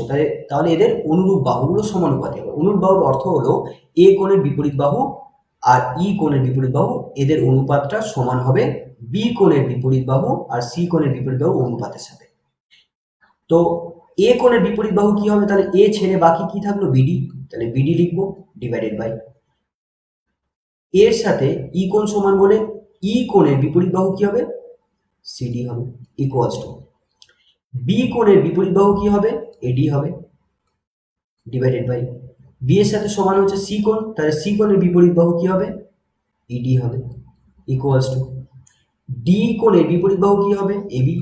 তাহলে এদের অনুরূপ বাহুগুলো সমানুপাতিক হবে। অনুরূপ বাহুর অর্থ হলো এ কোণের বিপরীত বাহু আর ই কোণের বিপরীত বাহু, এদের অনুপাতটা সমান হবে বি কোণের বিপরীত বাহু আর সি কোণের বিপরীত বাহু অনুপাতের সাথে। তো এ কোণের বিপরীত বাহু কি হবে, তাহলে এ ছেড়ে বাকি কি থাকলো, বিডি, তাহলে বিডি লিখবো ডিভাইডেড বাই এর সাথে ই কোণ সমান বলে ই কোণের বিপরীত বাহু কি হবে, সিডি হবে, ইকুয়ালস টু বি কোণের বিপরীত বাহু কি হবে, এডি হবে ডিভাইডেড বাই বি এর সাথে সমান হচ্ছে সি কোণ, তাহলে সি কোণের বিপরীত বাহু কি হবে, ইডি হবে, ইকুয়ালস টু ডি কোণের বিপরীত বাহু কি হবে, এবি,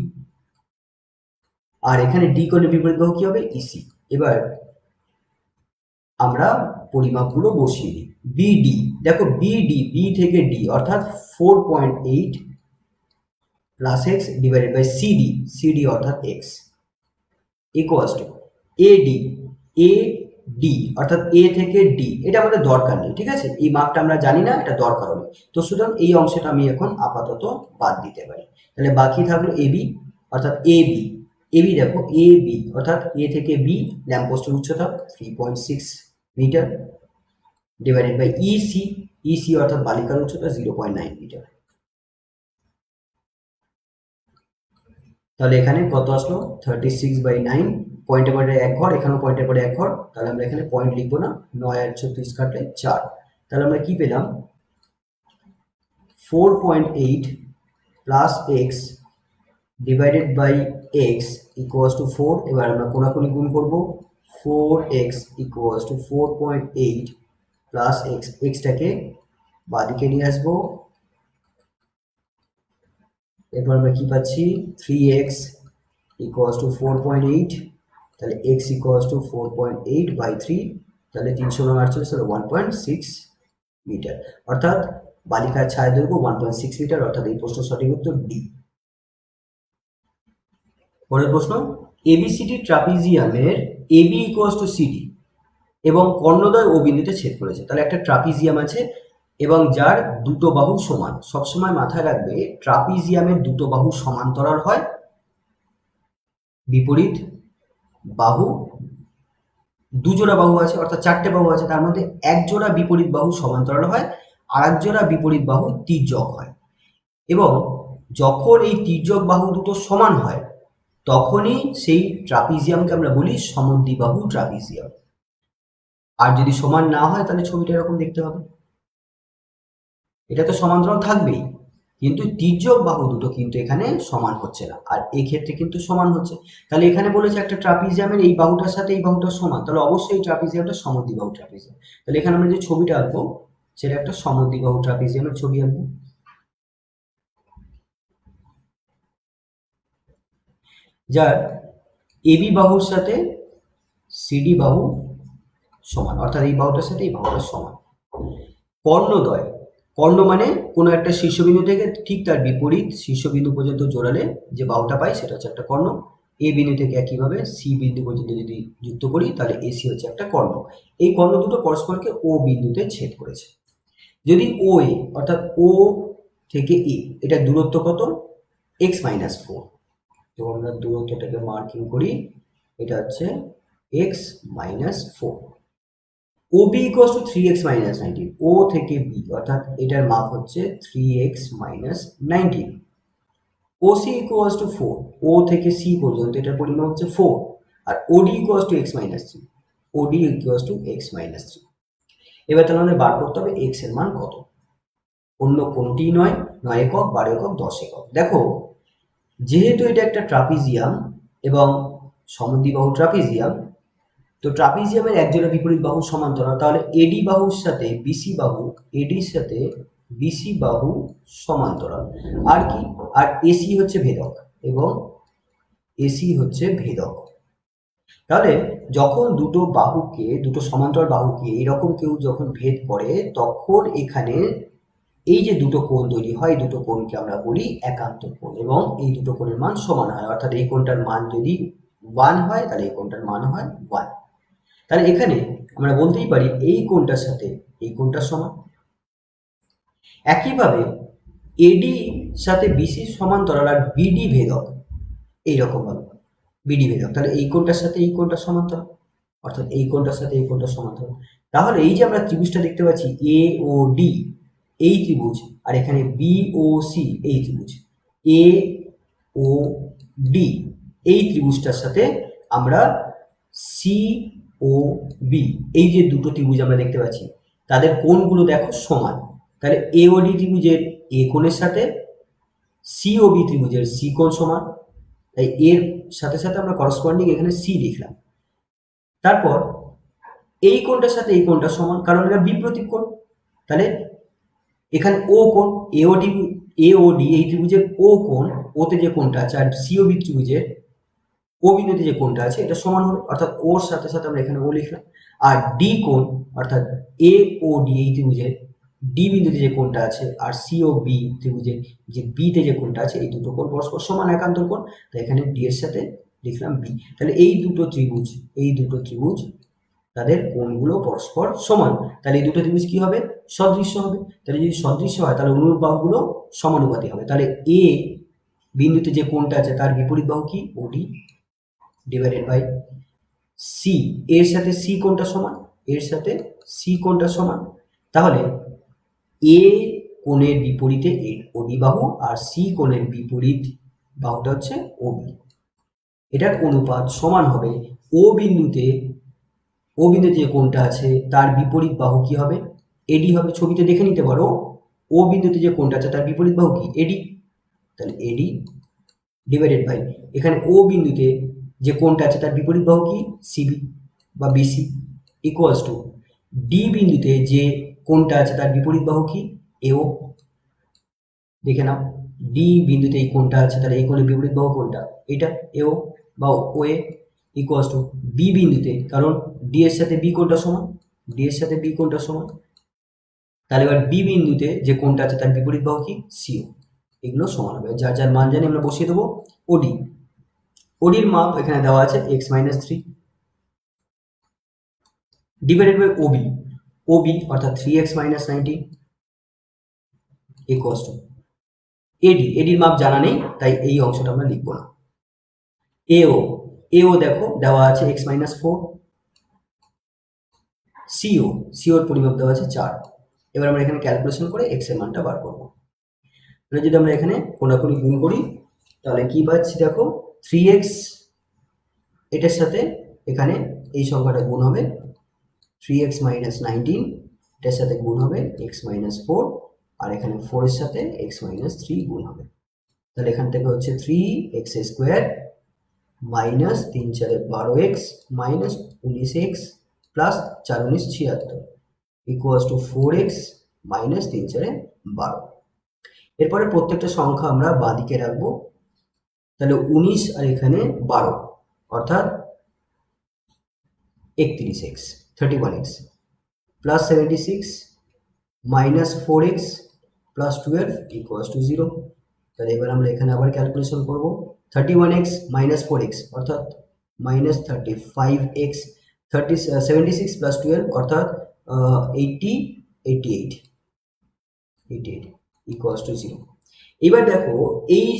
আর এখানে ডি কোণের বিপরীত বাহু কি হবে, ইসি। এবার আমরা পরিমাপগুলো বসিয়ে দিই। বিডি, দেখো বিডি, বি থেকে ডি অর্থাৎ 4.8 plus x divided by CD, CD অর্থাৎ x, equals to AD, A D অর্থাৎ এ থেকে ডি, এটা আমাদের দরকার নেই, ঠিক আছে, এই মাপটা আমরা জানি না, এটা দরকার হবে। তো সুতরাং এই অংশটা আমি এখন আপাতত বাদ দিতে পারি। তাহলে বাকি থাকলো এবি অর্থাৎ এবি, এবি দেখো এ বি অর্থাৎ এ থেকে বি, ল্যাম্পপোস্টের উচ্চতা 3.6 metre divided by EC, EC অর্থাৎ বালিকার উচ্চতা 0.9 মিটার। তাহলে এখানে কত আসলো, 36/9, পয়েন্টের পরে এক ঘর, এখানেও পয়েন্টের পরে এক ঘর, তাহলে আমরা এখানে পয়েন্ট লিখবো না, 9 আর 36 কাটলে 4। তাহলে আমরা কি পেলাম, 4.8 plus x divided by x equals to 4। এবার আমরা কোনাকুনি গুণ করবো, 4x equals to 4.8 plus x, এক্সটাকে বাদিকে নিয়ে আসবো। এরপর আমরা কি পাচ্ছি, 3x ইকুয়ালস টু 4.8, তাহলে x ইকুয়ালস টু 4.8/3, তাহলে 348 তাহলে 1.6 মিটার, অর্থাৎ বালিকার ছায়া দৈর্ঘ্য 1.6 মিটার, অর্থাৎ এই প্রশ্ন সঠিক উত্তর ডি। পরের প্রশ্ন, এবিসিডি ট্রাপিজিয়ামের এবি ইকুয়ালস টু সিডি এবং কর্ণদ্বয় ও বিন্দুতে ছেদ করেছে। তাহলে একটা ট্রাপিজিয়াম আছে এবং যার দুটো বাহু সমান। সবসময় মাথায় রাখবে ট্রাপিজিয়ামের দুটো বাহু সমান্তরাল হয়, বিপরীত বাহু দুজোড়া বাহু আছে, অর্থাৎ চারটে বাহু আছে, তার মধ্যে এক জোড়া বিপরীত বাহু সমান্তরাল হয়, আর এক জোড়া বিপরীত বাহু তির্যক হয়। এবং যখন এই তির্যক বাহু দুটো সমান হয় তখনই সেই ট্রাপিজিয়ামকে আমরা বলি সমদ্বিবাহু ট্রাপিজিয়াম। আর যদি সমান না হয় তাহলে ছবিটা এরকম দেখতে হবে। এটা তো সমান্তরাল থাকবেই, কিন্তু তির্যক বাহু দুটো কিন্তু এখানে সমান হচ্ছে না, আর এই ক্ষেত্রে কিন্তু সমান হচ্ছে। তাহলে এখানে বলেছে একটা ট্রাপিজিয়ামের এই বাহুটার সাথে এই বাহুটা সমান, তাহলে অবশ্যই এই ট্রাপিজিয়ামটা সমদ্বিবাহু ট্রাপিজিয়াম। তাহলে এখানে আমরা যে ছবিটা আঁকবো সেটা একটা সমদ্বিবাহু ট্রাপিজিয়ামের ছবি আঁকবো। যার এবি বাহুর সাথে সিডি বাহু সমান, অর্থাৎ এই বাহুটার সাথে এই বাহুটা সমান। কর্ণদ্বয়, কর্ণ মানে কোনো একটা শীর্ষবিন্দু থেকে ঠিক তার বিপরীত শীর্ষবিন্দু পর্যন্ত জোড়ালে যে বাহুটা পাই সেটা হচ্ছে একটা কর্ণ। এ বিন্দু থেকে একইভাবে সি বিন্দু পর্যন্ত যদি যুক্ত করি তাহলে এসি হচ্ছে একটা কর্ণ। এই কর্ণ দুটো পরস্পরকে ও বিন্দুতে ছেদ করেছে। যদি ও এ অর্থাৎ ও থেকে এ এটা দূরত্ব কত, x-4, তো আমরা দূরত্বটাকে মার্কিং করি, এটা হচ্ছে x-4। OB equals to 3x minus 19, O থেকে B অর্থাৎ এটার মাপ হচ্ছে 3x minus 19। OC equals to 4, O থেকে C পর্যন্ত এটার পরিমাপ হচ্ছে 4, আর OD equals to x minus 3, OD equals to x minus 3। এবার তাহলে আমাদের বার করতে হবে x এর মান কত, অন্য কোনটি নয়, 9 একক, 12 একক, 10 একক। দেখো যেহেতু এটা একটা ট্রাপিজিয়াম এবং সমদ্বিবাহু ট্রাপিজিয়াম, তো ট্রাপিজিয়ামের একজোড়া বিপরীত বাহু সমান্তরাল, তাহলে এডি বাহুর সাথে বিসি বাহু, এডির সাথে বিসি বাহু সমান্তরাল। আর কি, আর এসি হচ্ছে ভেদক এবং এসি হচ্ছে ভেদক। তাহলে যখন দুটো বাহুকে, দুটো সমান্তরাল বাহুকে এরকম কেউ যখন ভেদ করে তখন এখানে এই যে দুটো কোণ তৈরি হয়, দুটো কোণকে আমরা বলি একান্ত কোণ, এবং এই দুটো কোণের মান সমান হয়, অর্থাৎ এই কোণটার মান যদি 1 হয় তাহলে এই কোণটার মান হয় 1। তাহলে এখানে আমরা বলতেই পারি এই কোণটার সাথে এই কোণটা সমান। একইভাবে এডি সাথে বিসি সমান্তরাল আর বিডি ভেদক, এইরকম ভাবে বিডি ভেদক, তাহলে এই কোণটার সাথে এই কোণটা সমান্তরাল, অর্থাৎ এই কোণটার সাথে এই কোণটা সমান্তরাল। তাহলে এই যে আমরা ত্রিভুজটা দেখতে পাচ্ছি এ ও ডি এই ত্রিভুজ, আর এখানে বি ও সি এই ত্রিভুজ, এ ও ডি এই ত্রিভুজটার সাথে আমরা সি ও বি এই যে দুটো ত্রিভুজ আমরা দেখতে পাচ্ছি তাদের কোণগুলো দেখো সমান। তাহলে এ ও ডি ত্রিভুজের এ কোণের সাথে সি ও বি ত্রিভুজের সি কোণ সমান, তাই এর সাথে সাথে আমরা করসপন্ডিং এখানে সি লিখলাম। তারপর এই কোণটার সাথে এই কোণটা সমান, কারণ এটা বিপ্রতীপ কোণ। তাহলে এখানে ও কোণ, এ ও ডি এই ত্রিভুজের ও কোণ, ওতে যে কোণটা আছে, আর সি ও বি ত্রিভুজের ও বিন্দুতে যে কোণটা আছে এটা সমান হবে, অর্থাৎ ওর সাথে সাথে আমরা এখানে ও লিখলাম। আর ডি কোণ অর্থাৎ এ ও ডি এই ত্রিভুজের ডি বিন্দুতে যে কোণটা আছে আর সি ও বি ত্রিভুজের যে বিতে যে কোণটা আছে, এই দুটো কোণ পরস্পর সমান একান্তর কোণ, তাই এখানে ডি এর সাথে লিখলাম বি। তাহলে এই দুটো ত্রিভুজ তাদের কোণগুলো পরস্পর সমান, তাহলে এই দুটো ত্রিভুজ কি হবে, সদৃশ্য হবে। তাহলে যদি সদৃশ্য হয় তাহলে অনুরূপ বাহুগুলো সমানুপাতি হবে। তাহলে এ বিন্দুতে যে কোণটা আছে তার বিপরীত বাহু কি, ওডি ডিভাইডেড বাই সি, এর সাথে সি কোণটা সমান, এর সাথে সি কোণটা সমান। তাহলে এ কোণের বিপরীতে ওডি বাহু আর সি কোণের বিপরীত বাহুটা হচ্ছে ওবি, এটার অনুপাত সমান হবে ও বিন্দুতে যে কোণটা আছে তার বিপরীত বাহু কি হবে, এডি হবে। ছবিতে দেখে নিতে পারো ও বিন্দুতে যে কোণটা আছে তার বিপরীত বাহু কি, এডি, তাহলে এডি ডিভাইডেড বাই এখানে ও বিন্দুতে যে কোণটা আছে তার বিপরীত বাহু কি, সিবি বা বিসি, ইকুয়ালস টু ডি বিন্দুতে যে কোণটা আছে তার বিপরীত বাহু কি, এও। দেখে নাও ডি বিন্দুতে এই কোণটা আছে, তাহলে এই কোণের বিপরীত বাহু কোণটা এটা, এও বা ও এ। ইকুয়ালস টু বি বিন্দুতে, কারণ ডি এর সাথে বি কোণটা সমান, ডি এর সাথে বি কোণটা সমান, তাহলে এবার বি বিন্দুতে যে কোণটা আছে তার বিপরীত বাহু কি সিও, এগুলো সমান হবে। যার যার মান জানি আমরা বসিয়ে দেবো। ওডি, ওডির মাপ এখানে দেওয়া আছে X minus three divided by OB, OB অর্থাৎ 3x minus 19 equals to AD, এডির মাপ জানা নেই তাই এই অংশটা আমরা লিখবো না। এও, এও দেখো দেওয়া আছে x মাইনাস 4, সিও, সিওর পরিমাপ দেওয়া আছে 4। এবার আমরা এখানে ক্যালকুলেশন করে x এর মানটা বার করবো। তাহলে যদি আমরা এখানে কোনাকুনি গুণ করি তাহলে কি পাচ্ছি দেখো 3x, এটার সাথে এখানে এই সংখ্যাটা গুণ হবে 3x মাইনাস 19, এটার সাথে গুণ হবে x মাইনাস 4, আর এখানে 4 এর সাথে x মাইনাস 3 গুণ হবে। তাহলে এখান থেকে হচ্ছে 3x square minus 3 4 12x minus 19x plus 4 19 76 equals to 4x minus 3 4 12। এরপরে প্রত্যেকটা সংখ্যা আমরা বাঁদিকে রাখবো। তাহলে 19 আর এখানে 12 অর্থাৎ 31x 31x plus 76 minus 4x plus 12 equals to 0। তাহলে এবার আমরা এখানে আবার ক্যালকুলেশন করব। 31x মাইনাস 4x অর্থাৎ মাইনাস 35x, 76 প্লাস 12 অর্থাৎ 88 ইকুয়ালস টু 0। এবার দেখো এই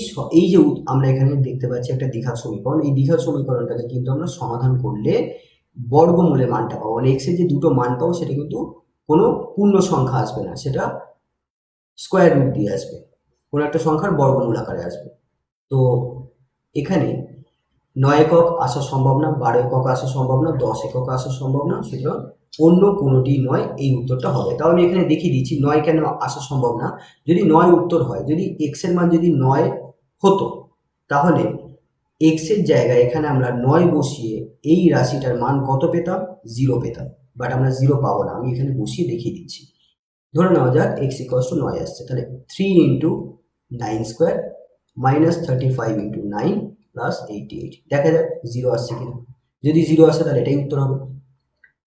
যে আমরা এখানে দেখতে পাচ্ছি একটা দ্বিঘাত সমীকরণ, এই দ্বিঘাত সমীকরণটাকে কিন্তু আমরা সমাধান করলে বর্গমূলের মানটা পাবো, মানে এক্স এর যে দুটো মান পাবো সেটা কিন্তু কোনো পূর্ণ সংখ্যা আসবে না, সেটা স্কোয়ার রুট দিয়ে আসবে, কোনো একটা সংখ্যার বর্গমূল আকারে আসবে। তো এখানে 9 একক আসা সম্ভব না, 12 একক আসা সম্ভব না, 10 একক আসা সম্ভব না, সুতরাং অন্য কোনোটি নয় এই উত্তরটা হবে। তাও আমি এখানে দেখিয়ে দিচ্ছি 9 কেন আসা সম্ভব না। যদি 9 উত্তর হয়, যদি এক্স এর মান যদি 9 হতো তাহলে এক্স এর জায়গায় এখানে আমরা 9 বসিয়ে এই রাশিটার মান কত পেতাম, 0 পেতাম, বাট আমরা 0 পাবো না। আমি এখানে বসিয়ে দেখিয়ে দিচ্ছি। ধরে নেওয়া যাক x ইকুয়ালস টু 9 আসছে, তাহলে 3 into 9 square minus 35 into 9 plus 88, দেখা যাক 0 আসছে কিনা। যদি 0 আসে তাহলে এটাই উত্তর হবে।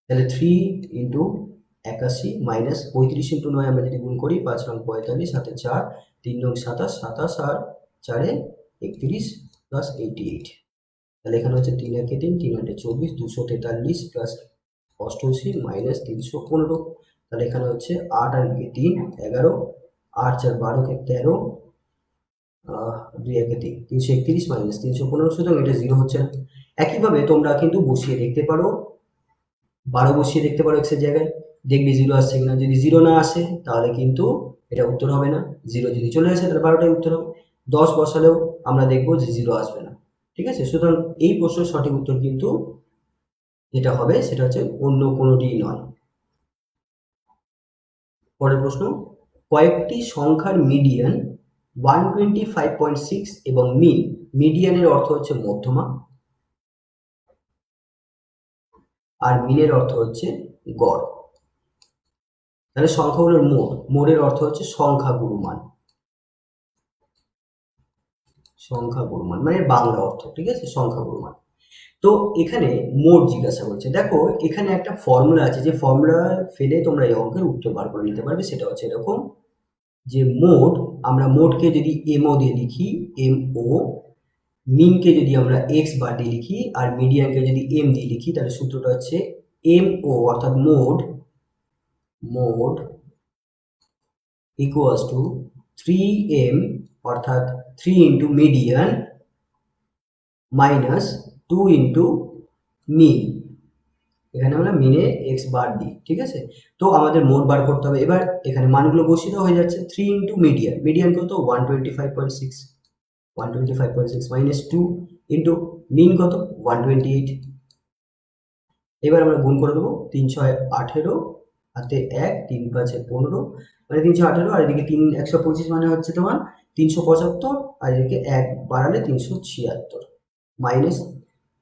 তাহলে 3 ইন্টু 81 মাইনাস 35 ইন্টু 9 আমরা যদি গুণ করি 5 রং 45, সাথে 4, 3 রং 27, 27 আর 4 31 প্লাস 88। তাহলে এখানে হচ্ছে 3 1 3, 3 8 24, 243 প্লাস 88 মাইনাস 315। তাহলে এখানে হচ্ছে 8 আর 3 11, 8 4 12 কে 13, 2 1 3, 331 মাইনাস 315, সুতরাং এটা 0 হচ্ছে না। একইভাবে তোমরা কিন্তু বসিয়ে দেখতে পারো, 12 বসিয়ে দেখতে পারো x এর জায়গায়, দেখবি 0 আসছে কিনা। যদি 0 না আসে তাহলে কিন্তু এটা উত্তর হবে না, 0 যদি চলে আসে তাহলে 12টাই উত্তর হবে। 10 বসালেও আমরা দেখবো যে 0 আসবে না, ঠিক আছে। সুতরাং এই প্রশ্নের সঠিক উত্তর কিন্তু যেটা হবে সেটা হচ্ছে অন্য কোনোটি নয়। পরের প্রশ্ন, কয়েকটি সংখ্যার মিডিয়ান 125.6 এবং মিন, মিডিয়ানের অর্থ হচ্ছে মধ্যমা আর মিনের অর্থ হচ্ছে গড়। তাহলে সংখ্যাগুলোর মোড, মোডের অর্থ হচ্ছে সংখ্যাগুরু মান, সংখ্যাগুরু মান মানে বাংলা অর্থ, ঠিক আছে, সংখ্যাগুরু মান। তো এখানে মোড জিজ্ঞাসা করছে। দেখো এখানে একটা ফর্মুলা আছে, যে ফর্মুলা ফেলে তোমরা এই অঙ্কের উত্তর বার করে নিতে পারবে। সেটা হচ্ছে এরকম, যে মোড, আমরা মোডকে যদি এমও দিয়ে লিখি এমও, মিনকে যদি আমরা এক্স বার দিয়ে লিখি আর মিডিয়ানকে যদি এম দিয়ে লিখি, তাহলে সূত্রটা হচ্ছে এমও অর্থাৎ মোড ইকুয়ালস টু 3m অর্থাৎ 3 into median minus 2 into mean, এখানে আমরা মিনে এক্স বার দিই, ঠিক আছে। তো আমাদের মোড বার করতে হবে। এবার এখানে মানগুলো বসিয়ে দেওয়া হয়ে যাচ্ছে। 3 ইন্টু মিডিয়ান, মিডিয়ান কত 125.6 মাইনাস 2 ইন্টু মিন কত 128। এবার আমরা গুণ করে দেবো, 3 6 18 হাতে 1, 3 5 15 মানে 318, আর এদিকে 3 125 মানে হচ্ছে তোমার 375, আর এদিকে 1 বাড়ালে 376 মাইনাস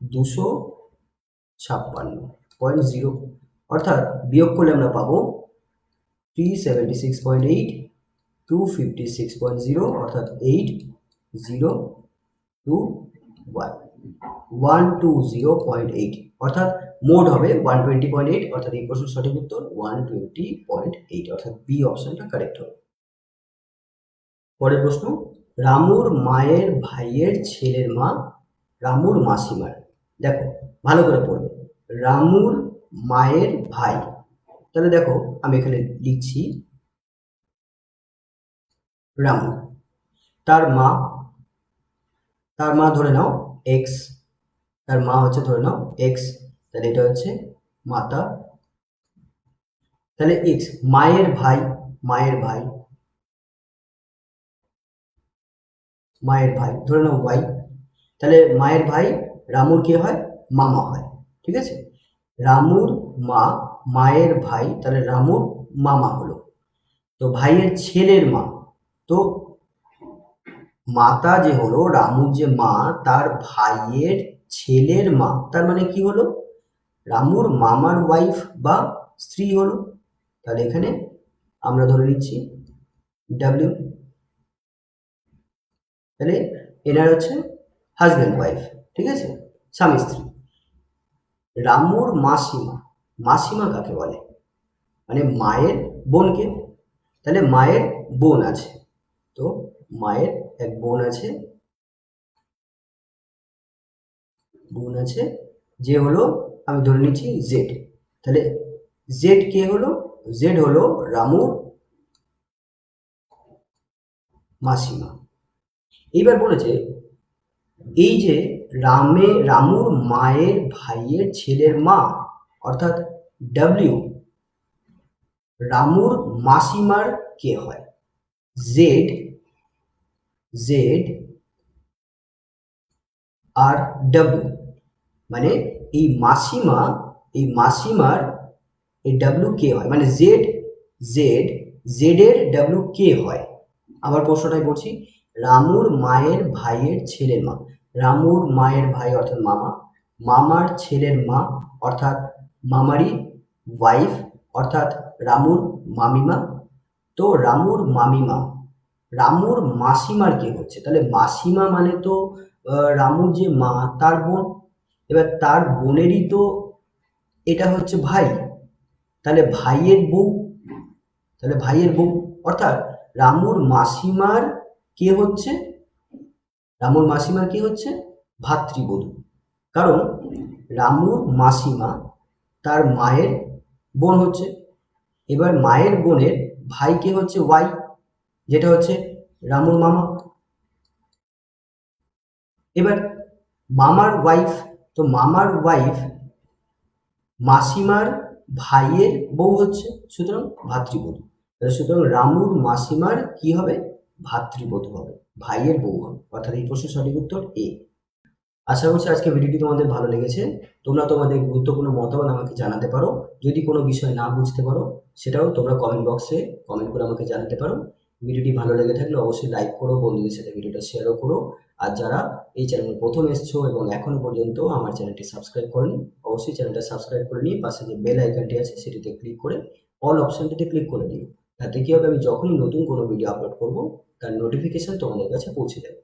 256.0, অর্থাৎ বিয়োগ করলে আমরা পাবো 376.8 256.0 অর্থাৎ 8021। 120.8 অর্থাৎ মোট হবে 120.8 অর্থাৎ এই প্রশ্নের সঠিক উত্তর 120.8 অর্থাৎ বি অপশনটা কারেক্ট হবে। পরের প্রশ্ন, রামুর মায়ের ভাইয়ের ছেলের মা রামুর মাসিমার। দেখো ভালো করে পড়বে, রামুর মায়ের ভাই, তাহলে দেখো আমি এখানে লিখছি রামু, তার মা ধরে নাও এক্স, তার মা হচ্ছে ধরে নাও এক্স, তাহলে এটা হচ্ছে মাতা, তাহলে এক্স, মায়ের ভাই ধরে নাও ওয়াই, তাহলে মায়ের ভাই রামুর কি হয়, মামা হয়, ঠিক আছে। রামুর মা মায়ের ভাই, তাহলে রামুর মামা হলো। তো ভাইয়ের ছেলের মা, তো মাতা যে হলো রামুর যে মা, তার ভাইয়ের ছেলের মা, তার মানে কি হলো, রামুর মামার ওয়াইফ বা স্ত্রী হলো। তাহলে এখানে আমরা ধরে নিচ্ছি ডাব্লিউ, তাহলে এনার হচ্ছে হাজব্যান্ড ওয়াইফ, ঠিক আছে, স্বামী স্ত্রী। রামুর মাসিমা কাকে বলে, মানে মায়ের বোনকে, তাহলে মায়ের বোন আছে, তো মায়ের এক বোন আছে যে হলো, আমি ধরে নিচ্ছি জেড, তাহলে জেড কে হলো, জেড হলো রামুর মাসিমা। এইবার বলেছে এই যে রামুর মায়ের ভাইয়ের ছেলের মা অর্থাৎ ডাব্লিউ রামুর মাসিমার কে হয়, জেড আর ডাব্লিউ, মানে এই মাসিমার এই ডাব্লিউ কে হয়, মানে জেড এর ডাব্লিউ কে হয়। আবার প্রশ্নটাই বলছি, রামুর মায়ের ভাইয়ের ছেলের মা, রামুর মায়ের ভাই অর্থাৎ মামার ছেলের মা অর্থাৎ মামারই ওয়াইফ অর্থাৎ রামুর মামিমা। তো রামুর মাসিমার কে হচ্ছে, তাহলে মাসিমা মানে তো রামুর যে মা তার বোন, এবার তার বোনেরই তো এটা হচ্ছে ভাই, তাহলে ভাইয়ের বউ, অর্থাৎ রামুর মাসিমার কে হচ্ছে, ভাতৃবধূ, কারণ রামুর মাসিমা তার মায়ের বোন হচ্ছে, এবার মায়ের বোনের ভাই কে হচ্ছে ওয়াই, যেটা হচ্ছে রামুর মামা। এবার মামার ওয়াইফ, তো মামার ওয়াইফ মাসিমার ভাইয়ের বউ হচ্ছে, সুতরাং ভাতৃবধূ, সুতরাং রামুর মাসিমার কি হবে, ভাতৃবধূ হবে, ভাইয়ের বউ হবে, অর্থাৎ এই প্রশ্নের সঠিক উত্তর এ। আশা করছি আজকে ভিডিওটি তোমাদের ভালো লেগেছে, তোমরা তোমাদের গুরুত্বপূর্ণ মতামত আমাকে জানাতে পারো, যদি কোনো বিষয় না বুঝতে পারো সেটাও তোমরা কমেন্ট বক্সে কমেন্ট করে আমাকে জানাতে পারো। ভিডিওটি ভালো লেগে থাকলে অবশ্যই লাইক করো, বন্ধুদের সাথে ভিডিওটা শেয়ারও করো, আর যারা এই চ্যানেলে প্রথম এসছো এবং এখনো পর্যন্ত আমার চ্যানেলটি সাবস্ক্রাইব করনি, অবশ্যই চ্যানেলটা সাবস্ক্রাইব করে নিয়ে পাশে যে বেল আইকনটি আছে সেটিতে ক্লিক করে অল অপশনটিতে ক্লিক করে দিও, তাতে কি হবে, আমি যখনই নতুন কোনো ভিডিও আপলোড করব তার নোটিফিকেশন তোমাদের কাছে পৌঁছে যাবে।